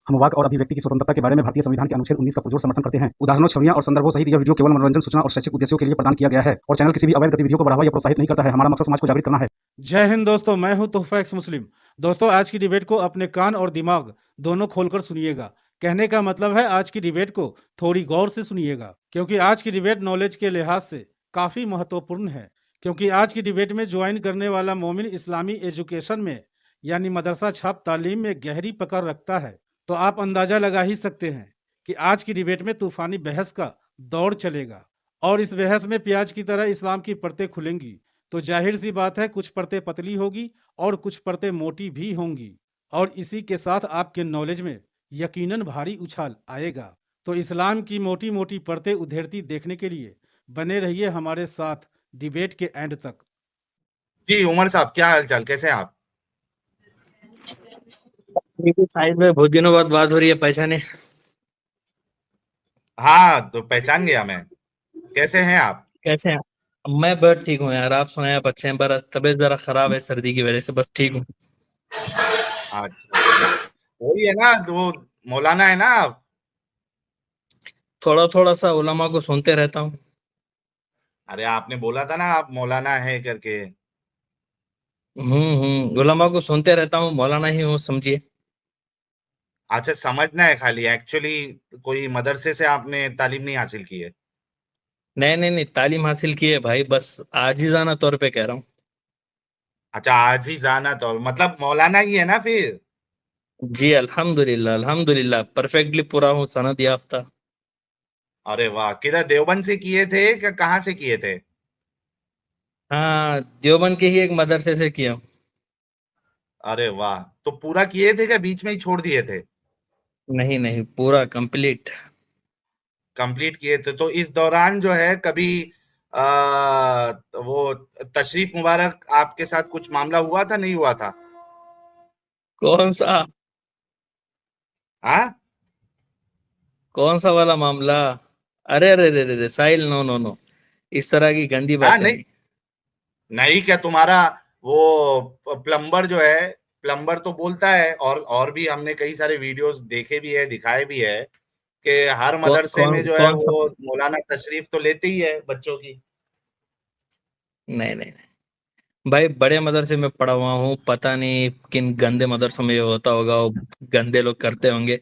हम वाक और अभिव्यक्ति की स्वतंत्रता के बारे में भारतीय संविधान के अनुच्छेद 19 का पुरजोर समर्थन करते हैं। उदाहरणों, छवियां और संदर्भों सहित यह वीडियो केवल मनोरंजन, सूचना और शैक्षिक उद्देश्यों के लिए प्रदान किया गया है और चैनल किसी भी अवैध गतिविधियों को बढ़ावा या प्रोत्साहित नहीं करता है। हमारा मकसद समाज को जागृत करना है। जय हिंद दोस्तों, मैं हूं तोहफा एक्स मुस्लिम। दोस्तों, आज की डिबेट को अपने कान और दिमाग दोनों खोलकर सुनिएगा। कहने का मतलब है आज की डिबेट को थोड़ी गौर से सुनिएगा, क्योंकि आज की डिबेट नॉलेज के लिहाज से काफी महत्वपूर्ण है। क्योंकि आज की डिबेट में ज्वाइन करने वाला मोमिन इस्लामी एजुकेशन में यानी मदरसा छाप तालीम में गहरी पकड़ रखता है। तो आप अंदाजा लगा ही सकते हैं कि आज की डिबेट में तूफानी बहस का दौर चलेगा और इस बहस में प्याज की तरह इस्लाम की परतें खुलेंगी। तो जाहिर सी बात है, कुछ परतें पतली होगी और कुछ परतें मोटी भी होंगी और इसी के साथ आपके नॉलेज में यकीनन भारी उछाल आएगा। तो इस्लाम की मोटी मोटी परतें उधेड़ती देखने के लिए बने रहिए हमारे साथ डिबेट के एंड तक। जी उमर साहब, क्या हाल चाल, कैसे हैं आप? साइड में बहुत दिनों बाद बात हो रही है, पहचाने? हाँ, तो पहचान गया मैं। कैसे हैं आप? कैसे हैं? मैं बहुत ठीक हूँ यार, आप सुनाए? आप अच्छे हैं? पर तबीयत जरा खराब है सर्दी की वजह से, बस ठीक हूँ। अच्छा, वही है ना, तो मौलाना है ना आप? थोड़ा थोड़ा सा उलमा को सुनते रहता हूँ। अरे आपने बोला था ना आप मौलाना है करके। उलमा को सुनते रहता हूँ, मौलाना ही हूँ, समझिए। अच्छा, समझना है खाली, एक्चुअली कोई मदरसे से आपने तालीम नहीं हासिल की है? नहीं नहीं नहीं, तालीम हासिल की है भाई, बस आजिजाना तौर पे कह रहा हूँ। अच्छा, आज ही जाना तो मतलब मौलाना ही है ना फिर? जी अल्हम्दुलिल्लाह अल्हम्दुलिल्लाह, परफेक्टली पूरा हूँ, सनद याफ्ता। अरे वाह, किधर देवबंद से किए थे क्या, कहाँ से किए थे? हाँ, देवबंद के ही एक मदरसे से किया हूँ। अरे वाह, तो पूरा किए थे क्या बीच में ही छोड़ दिए थे? नहीं नहीं, पूरा कंप्लीट। कंप्लीट किए थे, तो इस दौरान जो है कभी वो तशरीफ मुबारक आपके साथ कुछ मामला हुआ था, नहीं हुआ था? कौन सा? हाँ? कौन सा वाला मामला? अरे अरे अरे अरे साहिल, नो नो नो, इस तरह की गंदी हाँ, बातें नहीं नहीं। नहीं, क्या तुम्हारा वो प्लम्बर जो है, प्लम्बर तो बोलता है, और भी हमने कई सारे वीडियोस देखे भी है, दिखाए भी है कि हर कौन मदरसे में कौन जो है कौन सा? वो मौलाना तशरीफ तो लेते ही है बच्चों की। नहीं नहीं नहीं भाई, बड़े मदरसे में पढ़ा हुआ हूँ, पता नहीं किन गंदे मदरसों में ये होता होगा, वो गंदे लोग करते होंगे।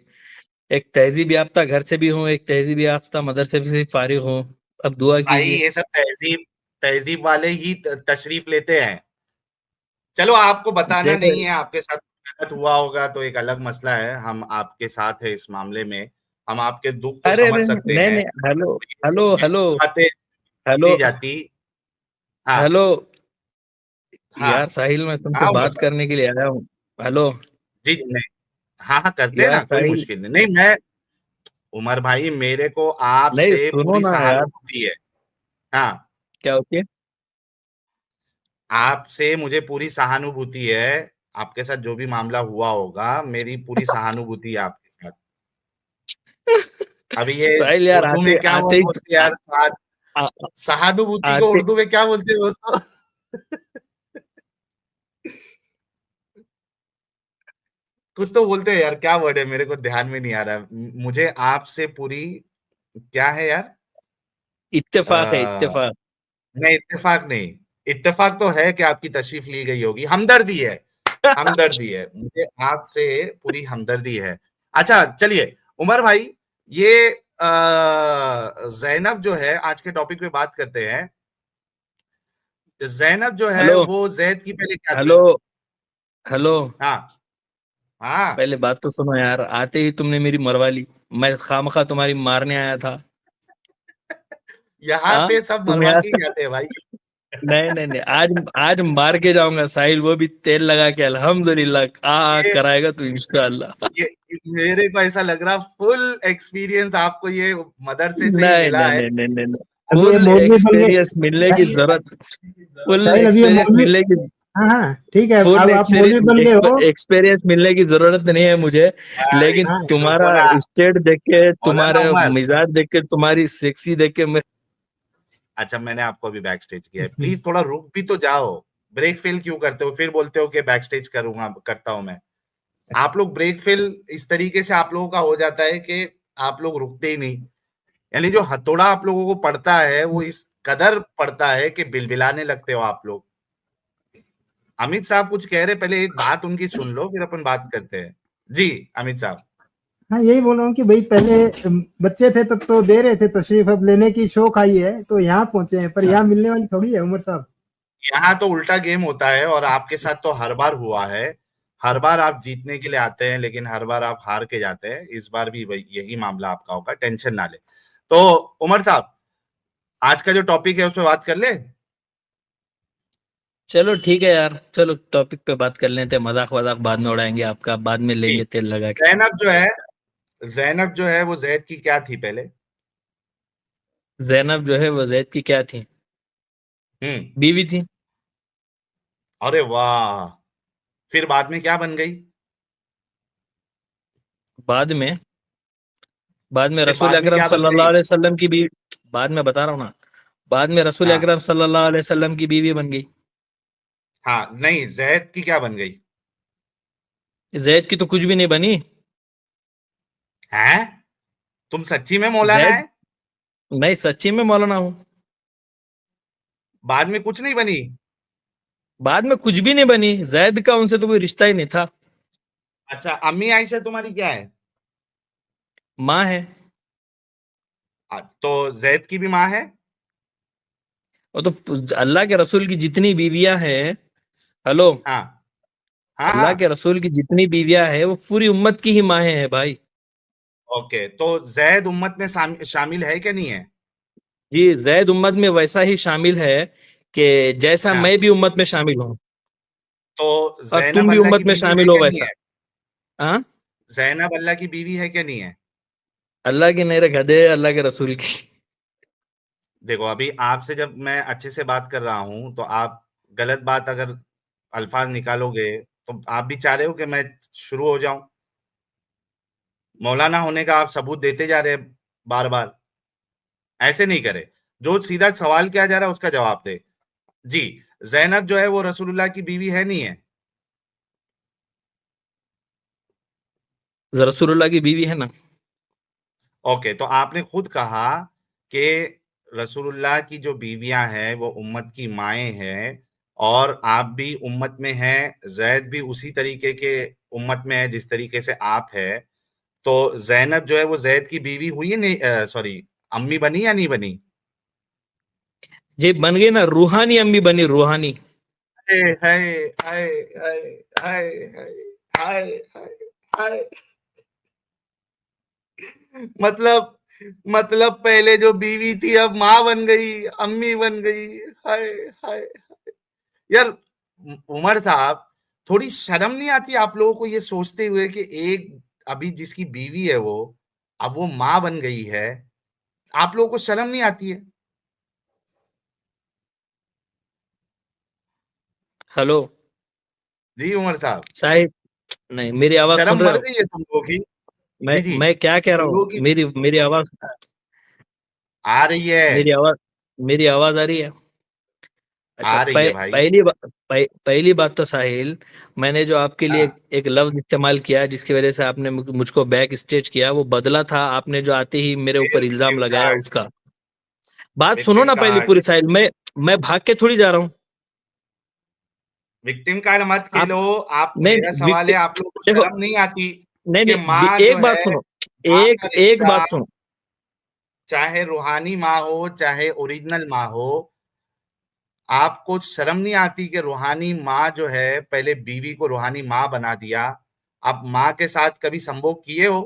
एक तहजीब याफ्ता घर से भी हूँ, एक तहजीब याफ्ता मदरसे से फारिग हूँ। अब दुआ भाई कीजिए। ये सब तहजीब तहजीब वाले ही तशरीफ लेते हैं। चलो, आपको बताना देखो, नहीं है, आपके साथ गलत हुआ होगा तो एक अलग मसला है, हम आपके साथ है इस मामले में, हम आपके दुख को अरे समझ अरे सकते नहीं हैं। नहीं, हेलो हेलो ये हेलो सब बातें हेलो नहीं जाती। हाँ हेलो। हाँ यार साहिल, मैं तुमसे हाँ, उमर बात साहब, करने के लिए आया हूँ। हेलो। जी जी, नहीं, हाँ हाँ, करते हैं यार ना, कोई साहिल, मुश्किल नहीं। नहीं, मैं उमर भाई, मेरे को नहीं आपसे सुनो पूरी ना यार। सहानुभूति है। हाँ, क्या होती है? आपसे मुझे पूरी सहानुभूति है। आपके साथ जो भी मामला हुआ होगा, मेरी पूरी सहानुभूति है आपके साथ। अभी ये साहिल यार, उर्दू आते में क्या वो आते ही बोलते हैं यार, आ, सहानुभूति को आते उर्दू में क्या बोलते हैं दोस्तों? कुछ तो बोलते हैं यार, क्या वर्ड है, मेरे को ध्यान में नहीं आ रहा। मुझे आपसे पूरी, क्या है यार, इत्तेफाक है, आ, इत्तेफाक। नहीं इत्तेफाक नहीं, इत्तेफाक तो है कि आपकी तशरीफ ली गई होगी, हमदर्दी है, हमदर्दी है, मुझे आपसे पूरी हमदर्दी है। अच्छा चलिए उमर भाई, ये जैनब जो है, आज के टॉपिक पे बात करते हैं। जैनब जो है हेलो वो जैद की पहले क्या हेलो थी? हेलो। हाँ हाँ, पहले बात तो सुनो यार, आते ही तुमने मेरी मरवा ली। मैं खामखा तुम्हारी मारने आया था। यहाँ हाँ, पे सब तुम मरवा यार के ही जाते हैं भाई। नहीं नहीं नहीं, आज आज मार के जाऊंगा साहिल, वो भी तेल लगा के, अल्हम्दुलिल्लाह। ये कराएगा तू इंशाल्लाह। ये मेरे को ऐसा लग रहा, फुल एक्सपीरियंस आपको ये मदरसे से ही नहीं मिला नहीं है। नहीं नहीं नहीं नहीं। अभी ये फुल मौलवी बन गए। एक्सपीरियंस मिलने की जरूरत, फुल साहिल, अभी ये एक्सपीरियंस मौलवी। मिलने की, हाँ हाँ, ठीक है, फुल अब आप मौलवी बन गए हो। एक्सपीरियंस मिलने की जरूरत नहीं है मुझे। अरे लेकिन हाँ, तुम्हारा रुको ना, स्टेट देख के, मौलाना तुम्हारे उमर। मिजाज देख के, तुम्हारी सेक्सी देख के मैं। अच्छा, मैंने आपको अभी बैक स्टेज किया है, प्लीज थोड़ा रुक भी तो जाओ। ब्रेक फेल क्यों करते हो, फिर बोलते हो कि बैक स्टेज करूंगा, करता हूं मैं। आप लोग ब्रेक फेल इस तरीके से आप लोगों का हो जाता है कि आप लोग रुकते ही नहीं, यानी जो हथौड़ा आप लोगों को पड़ता है वो इस कदर पड़ता है कि बिलबिलाने लगते हो आप लोग। अमित साहब कुछ कह रहे, पहले एक बात उनकी सुन लो फिर अपन बात करते हैं। जी अमित साहब। हाँ, यही बोल रहा हूँ कि भाई पहले बच्चे थे तब तो दे रहे थे तशरीफ, अब लेने की शौक आई है तो यहाँ पहुंचे हैं, पर यहाँ मिलने वाली थोड़ी है उमर साहब। यहाँ तो उल्टा गेम होता है और आपके साथ तो हर बार हुआ है। हर बार आप जीतने के लिए आते हैं लेकिन हर बार आप हार के जाते हैं। इस बार भी यही मामला आपका होगा, टेंशन ना ले। तो उमर साहब, आज का जो टॉपिक है उस पर बात कर ले। चलो ठीक है यार, चलो टॉपिक पे बात कर लेते हैं। मजाक वजाक बाद में उड़ाएंगे आपका, बाद में लेंगे तेल लगा के। जैनब जो है वो जैद की क्या थी पहले? जैनब जो है वो जैद की क्या थी? बीवी थी। अरे वाह, फिर बाद में क्या बन गई? बाद में फिर रसूल बाद में अकरम क्या बन सल्लल्लाहु गई? अलैहि वसल्लम की बीवी। बाद में बता रहा हूँ ना, बाद में रसूल हाँ अकरम सल्लल्लाहु अलैहि वसल्लम की बीवी बन गई। हाँ, नहीं जैद की क्या बन गई? जैद की तो कुछ भी नहीं बनी। हैं? तुम सच्ची में मौलाना जैद, है? नहीं सच्ची में मौलाना हूँ। बाद में कुछ नहीं बनी? बाद में कुछ भी नहीं बनी। जैद का उनसे तो कोई रिश्ता ही नहीं था। अच्छा, अम्मी आयशा तुम्हारी क्या है? माँ है। तो जैद की भी माँ है? वो तो अल्लाह के रसूल की जितनी बीवियां हैं, हेलो, हाँ हाँ अल्लाह हाँ। के रसूल की जितनी बीवियां हैं वो पूरी उम्मत की ही माँ है भाई। ओके, तो जैद उम्मत में शामिल है क्या नहीं है? जी, जैद उम्मत में वैसा ही शामिल है कि जैसा हाँ, मैं भी उम्मत में शामिल हूँ, तो और तुम जैनब भी अल्लाह उम्मत की में बीवी है शामिल हो क्या नहीं वैसा। है? हाँ, जैनब अल्लाह की बीवी है क्या नहीं है? अल्लाह की नहीं रे गधे, अल्लाह के रसूल की। देखो, अभी आपसे जब मैं अच्छे से बात कर रहा हूं तो आप गलत बात अगर अल्फाज निकालोगे तो आप भी चाह रहे हो कि मैं शुरू हो जाऊं। मौलाना होने का आप सबूत देते जा रहे हैं बार बार, ऐसे नहीं करे। जो सीधा सवाल किया जा रहा है उसका जवाब दे। जी, जैनब जो है वो रसूलुल्लाह की बीवी है नहीं है? रसूलुल्लाह की बीवी है ना। ओके, तो आपने खुद कहा कि रसूलुल्लाह की जो बीवियां हैं वो उम्मत की माएँ हैं और आप भी उम्मत में हैं, जैद भी उसी तरीके के उम्मत में है जिस तरीके से आप है। तो जैनब जो है वो जैद की बीवी हुई है नहीं, सॉरी, अम्मी बनी या नहीं बनी? ये बन गई ना, रूहानी अम्मी बनी, रूहानी। हाय हाय हाय हाय हाय हाय हाय हाय। मतलब मतलब पहले जो बीवी थी अब माँ बन गई, अम्मी बन गई। हाय हाय यार, उमर साहब, थोड़ी शर्म नहीं आती आप लोगों को ये सोचते हुए कि एक अभी जिसकी बीवी है वो अब वो माँ बन गई है? आप लोगों को शर्म नहीं आती है? हेलो जी उमर साहब, साहिब, नहीं मेरी आवाज शर्म सुन रहे मर हो? गई है तुम लोगों की? मैं जी जी, मैं क्या कह रहा तुम लोगों हूँ? की मेरी आवाज, आ रही है। मेरी आवाज मेरी आवाज आ रही है? अच्छा, आ रही है भाई। पहली बात तो साहिल, मैंने जो आपके लिए हाँ, एक लफ्ज इस्तेमाल किया जिसकी वजह से आपने मुझको बैक स्टेज किया, वो बदला था आपने जो आते ही मेरे ऊपर इल्जाम विक्टिम लगाया कार्ड, उसका। बात सुनो विक्टिम ना पहली कार्ड, पूरी साहिल। मैं भाग के थोड़ी जा रहा हूँ। विक्टिम कार्ड मत आप, खेलो। आप, नहीं मेरा सवाल है, आप लोगों को देखो, शर्म नहीं आती नहीं कि नहीं, माँ जो एक बात है, सुनो, माँ एक का एक रिश्ता, बात सुनो। चाहे रूहानी माँ हो चाहे ओरिजिनल माँ हो, आपको शर्म नहीं आती कि रूहानी माँ जो है पहले बीवी को रूहानी माँ बना दिया? आप माँ के साथ कभी संभोग किए हो?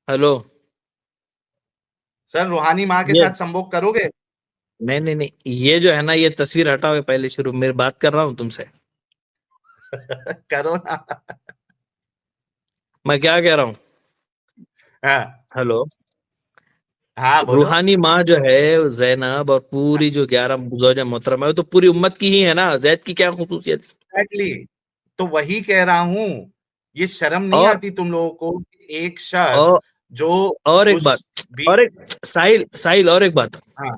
हेलो, सर, रूहानी माँ के ये साथ संभोग करोगे? नहीं नहीं नहीं, ये जो है ना, ये तस्वीर हटाओ पहले, शुरू मेरी बात कर रहा हूँ तुमसे। करो ना। मैं क्या कह रहा हूँ? हाँ हेलो, हाँ, बोलो। रूहानी माँ जो है जैनब, और पूरी जो 11 ज़ौजा मोहतरम है, वो तो पूरी उम्मत की ही है ना। जैद की क्या खुसूसियत? एग्जैक्टली, तो वही कह रहा हूं। ये शर्म नहीं और आती तुम लोगों को कि एक शख्स और जो और एक उस बात, और बीच, एक साहिल साहिल, और एक बात, हाँ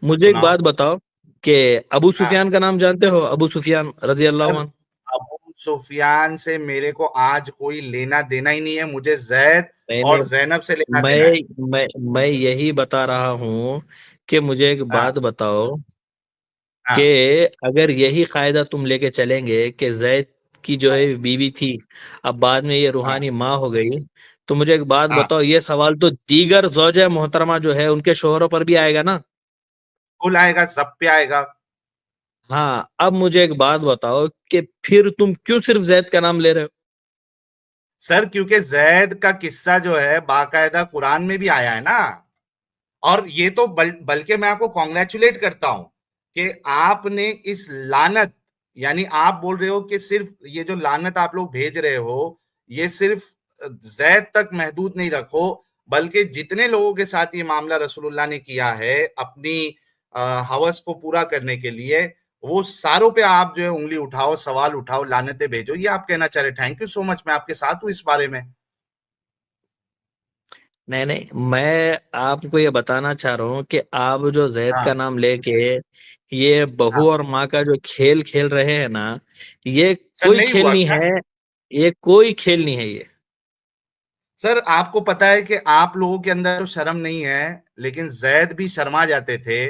मुझे एक सुनाओ। बात बताओ कि अबू हाँ, सुफियान का नाम जानते हो? अबू सुफियान रजी अल्लाह सर, अन्हु। अबू सुफियान से मेरे को आज कोई लेना देना ही नहीं है, मुझे जैद नहीं और नहीं, जैनब से लेना देना है। मैं यही बता रहा हूँ कि मुझे एक हाँ बात बताओ कि हाँ अगर यही कायदा तुम लेके चलेंगे कि जैद की जो है बीवी थी, अब बाद में ये हाँ रूहानी माँ हो गई, तो मुझे एक बात हाँ, बताओ, ये सवाल तो दीगर ज़ौजा मोहतरमा जो है उनके शोहरों पर भी आएगा ना। फुल आएगा, सब पे आएगा। हाँ, अब मुझे एक बात बताओ कि फिर तुम क्यों सिर्फ जैद का नाम ले रहे हो। सर क्योंकि जैद का किस्सा जो है बाकायदा कुरान में भी आया है ना। और ये तो बल्कि मैं आपको कॉन्ग्रेचुलेट करता हूं कि आपने इस लानत, यानी आप बोल रहे हो कि सिर्फ ये जो लानत आप लोग भेज रहे हो ये सिर्फ जैद तक महदूद नहीं रखो, बल्कि जितने लोगों के साथ ये मामला रसूलुल्लाह ने किया है अपनी हवस को पूरा करने के लिए, वो सारों पे आप जो है उंगली उठाओ, सवाल उठाओ, लानतें भेजो, ये आप कहना चाह रहे। थैंक यू सो मच, मैं आपके साथ हूं इस बारे में। नहीं नहीं, मैं आपको ये बताना चाह रहा हूँ कि आप जो जैद हाँ का नाम लेके ये हाँ, बहू और माँ का जो खेल खेल रहे हैं ना, ये सर कोई नहीं खेल हुआ नहीं क्या? है। ये कोई खेल नहीं है ये। सर आपको पता है कि आप लोगों के अंदर तो शर्म नहीं है, लेकिन जैद भी शर्मा जाते थे।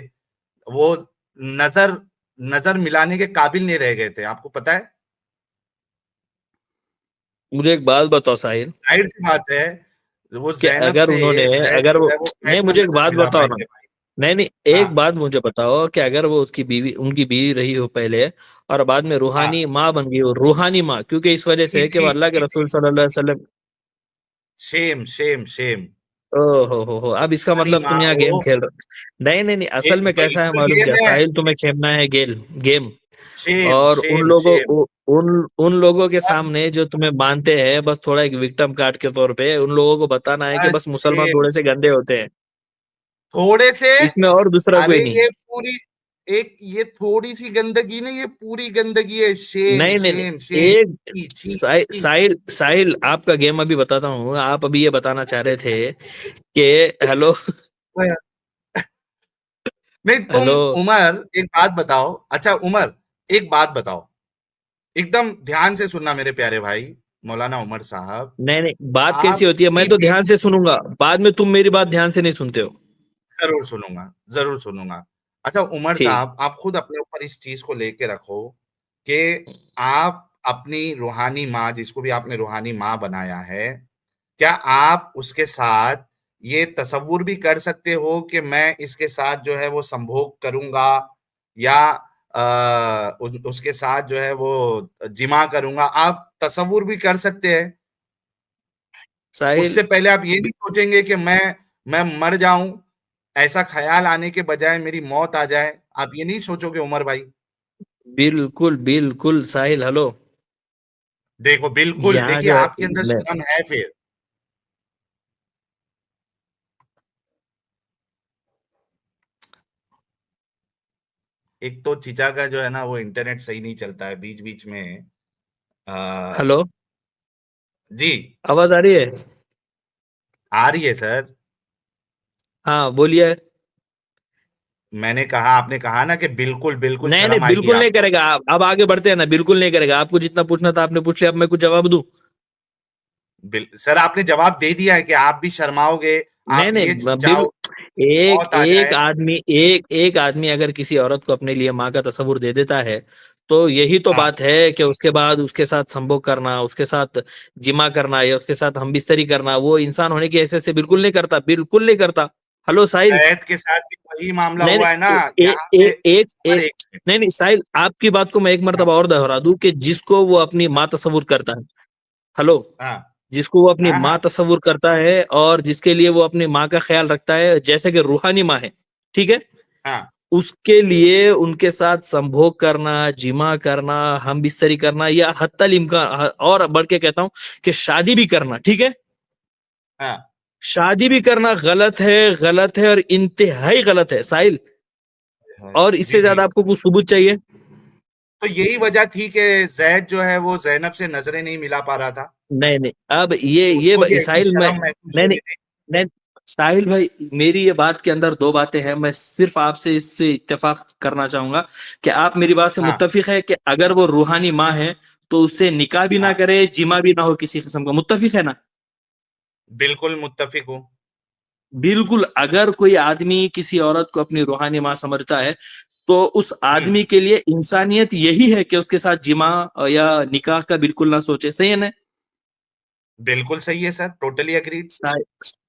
वो नजर नजर मिलाने के काबिल नहीं रह गए थे, आपको पता है। मुझे एक बात बताओ साहिल, जाहिर सी बात है, वो कि जैनब अगर से उन्होंने, जैद अगर जो वो, है वो नहीं कैसे मुझे एक नजर बात मिला बताओ ना, पाएंगे भाई। नहीं नहीं, हाँ एक बात मुझे बताओ कि अगर वो उसकी बीवी, उनकी बीवी रही हो पहले और बाद में हाँ, रूहानी माँ बन गई हो, रूहानी माँ क्योंकि इस वजह से छी है कि वो छी अल्लाह के छी छी, रसूल सल्लल्लाहु अलैहि वसल्लम। Shem Shem Shem. ओहो हो, अब इसका रूहानी मतलब माँ तुम यहाँ गेम हो, खेल रहे हो। नहीं नहीं नहीं, ये असल में कैसा है बिल्कुल मालूम क्या गेम है। साहिल, तुम्हें खेलना है गेम। शेम और उन शेम लोगों शेम। उन लोगों के बस सामने जो तुम्हें मानते हैं बस थोड़ा एक विक्टिम कार्ड के तौर पे, उन लोगों को बताना है कि बस बस मुसलमान शेम, थोड़े से गंदे होते हैं, थोड़े से। इसमें और दूसरा अरे कोई नहीं। ये पूरी, एक ये थोड़ी सी गंदगी नहीं, ये पूरी गंदगी है। शेम नहीं नहीं नहीं, शेम शेम, एक छी छी छी। साहिल साहिल आपका गेम अभी बताता हूँ। आप अभी ये बताना चाह रहे थे कि हेलो नहीं तुम, हेलो। उमर एक बात बताओ, अच्छा उमर एक बात बताओ, एकदम ध्यान से सुनना मेरे प्यारे भाई मौलाना उमर साहब। नहीं नहीं, बात कैसी होती है, मैं आपकी तो भी, ध्यान से सुनूंगा, बाद में तुम मेरी बात ध्यान से नहीं सुनते हो। जरूर सुनूंगा, जरूर सुनूंगा। अच्छा उमर ठीक। साहब, आप खुद अपने ऊपर इस चीज को लेके रखो कि आप अपनी रूहानी माँ, जिसको भी आपने रूहानी माँ बनाया है, क्या आप उसके साथ ये तसव्वुर भी कर सकते हो कि मैं इसके साथ जो है वो संभोग करूंगा, या उसके साथ जो है वो जिमा करूंगा? आप तसव्वुर भी कर सकते हैं। साहिल, उससे पहले आप ये नहीं सोचेंगे कि मैं मर जाऊं, ऐसा ख्याल आने के बजाय मेरी मौत आ जाए, आप ये नहीं सोचोगे उमर भाई? बिल्कुल बिल्कुल साहिल, हेलो। देखो बिल्कुल, यहाँ देखिए जो है, आपके अंदर शर्म है फिर। एक तो चीचा का जो है ना वो इंटरनेट सही नहीं चलता है बीच बीच में। आ, हेलो, जी, आवाज आ रही है। आ रही है सर। हाँ बोलिए। मैंने कहा, आपने कहा ना कि बिल्कुल बिल्कुल नहीं नहीं, शर्म आएगी बिल्कुल नहीं आपको। करेगा। अब आगे बढ़ते हैं ना, बिल्कुल नहीं करेगा। आपको जितना पूछना था आपने पूछ लिया, अब मैं कुछ जवाब दूं। सर आपने जवाब दे दिया है कि आप भी शर्माओगे, नहीं आप नहीं, ये चाहो एक मौत आ एक जाए। आदमी, एक आदमी अगर किसी औरत को अपने लिए माँ का तस्वुर दे देता है, तो यही तो हाँ बात है कि उसके बाद उसके साथ संभोग करना, उसके साथ जिमा करना या उसके साथ हमबिस्तरी करना, वो इंसान होने की हैसियत से बिल्कुल नहीं करता, बिल्कुल नहीं करता। हेलो साहिल। कैद के साथ भी वही मामला नहीं हुआ है ना नहीं, यहाँ पे। और एक, एक मिनट, नहीं नहीं साहिल, आपकी बात को मैं एक हाँ मर्तबा और दोहरा दूं कि जिसको वो अपनी माँ तस्वुर करता है, हेलो, हाँ जिसको वो अपनी हाँ माँ हाँ तस्वुर करता है और जिसके लिए वो अपनी माँ का ख्याल रखता है, जैसे कि रूहानी माँ है, ठीक है, हाँ उसके लिए उनके साथ संभोग करना, जिमा करना, हम बिस्तरी करना, या हत्तल इम्कान और बढ़ के कहता हूं कि शादी भी करना, ठीक है, हाँ शादी भी करना गलत है और इंतहाई गलत है साहिल। हाँ, और जी इससे जी। ज्यादा आपको कुछ सबूत चाहिए? तो यही वजह थी कि जैद जो है वो जैनब से नजरें नहीं मिला पा रहा था, नहीं नहीं, अब ये उसको भी ऐसी साहिल, मैं शर्म महसूस नहीं हो नहीं रही थी। नहीं साहिल भाई, मेरी ये बात के अंदर दो बातें हैं, मैं सिर्फ आपसे इससे इत्तेफाक करना चाहूंगा कि आप मेरी बात से हाँ मुत्तफिक है कि अगर वो रूहानी माँ है तो उससे निकाह भी ना हाँ करे, जिमा भी ना हो किसी किस्म का, मुत्तफिक है ना? बिल्कुल मुत्तफिक हूँ। बिल्कुल। अगर कोई आदमी किसी औरत को अपनी रूहानी माँ समझता है तो उस हम्म, आदमी के लिए इंसानियत यही है कि उसके साथ जिमा या निकाह का बिल्कुल ना सोचे, सही है ना? बिल्कुल सही है सर, टोटली एग्रीड।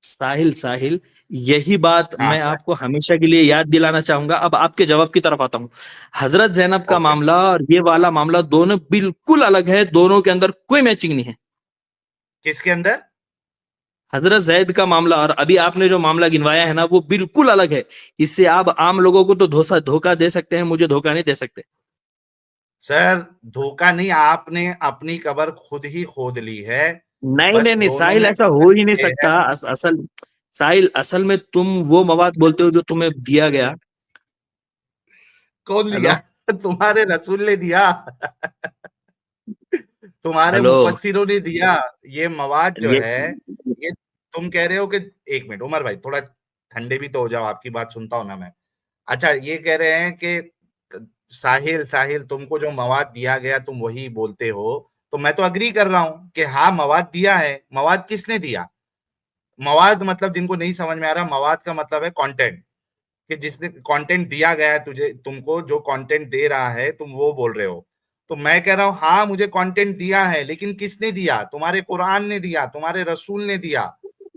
साहिल साहिल, यही बात हाँ मैं सर। आपको हमेशा के लिए याद दिलाना चाहूंगा। अब आपके जवाब की तरफ आता हूँ। हजरत जैनब का ओके, मामला और ये वाला मामला दोनों बिल्कुल अलग है, दोनों के अंदर कोई मैचिंग नहीं है। किसके अंदर? हजरत जैद का मामला और अभी आपने जो मामला गिनवाया है ना, वो बिल्कुल अलग है। इससे आप आम लोगों को तो धोखा दे सकते हैं, मुझे धोखा नहीं दे सकते। सर धोखा नहीं, आपने अपनी कब्र खुद ही खोद ली है। नहीं बस नहीं नहीं दोनों साहिल, में ऐसा हो फर्क ही नहीं ये है। सकता। असल साहिल, असल में तुम वो मवाद बोलते हो जो तुम्हें दिया गया। कौन हेलो दिया? तुम्हारे रसूल ने दिया। तुम्हारे हेलो। मुफस्सिरों ने दिया। ये मवाद जो ये है, ये तुम कह रहे हो कि, एक मिनट उमर भाई, थोड़ा ठंडे भी तो हो जाओ, आपकी बात सुनता हूं ना मैं। अच्छा, ये कह रहे हैं कि साहिल साहिल तुमको जो मवाद दिया गया तुम वही बोलते हो। तो मैं तो अग्री कर रहा हूं कि हाँ मवाद दिया है। मवाद किसने दिया? मवाद मतलब, जिनको नहीं समझ में आ रहा, मवाद का मतलब है कंटेंट। कि जिसने कंटेंट दिया गया है तुझे, तुमको जो कंटेंट दे रहा है तुम वो बोल रहे हो। तो मैं कह रहा हूं हाँ मुझे कंटेंट दिया है, लेकिन किसने दिया? तुम्हारे कुरान ने दिया, तुम्हारे रसूल ने दिया,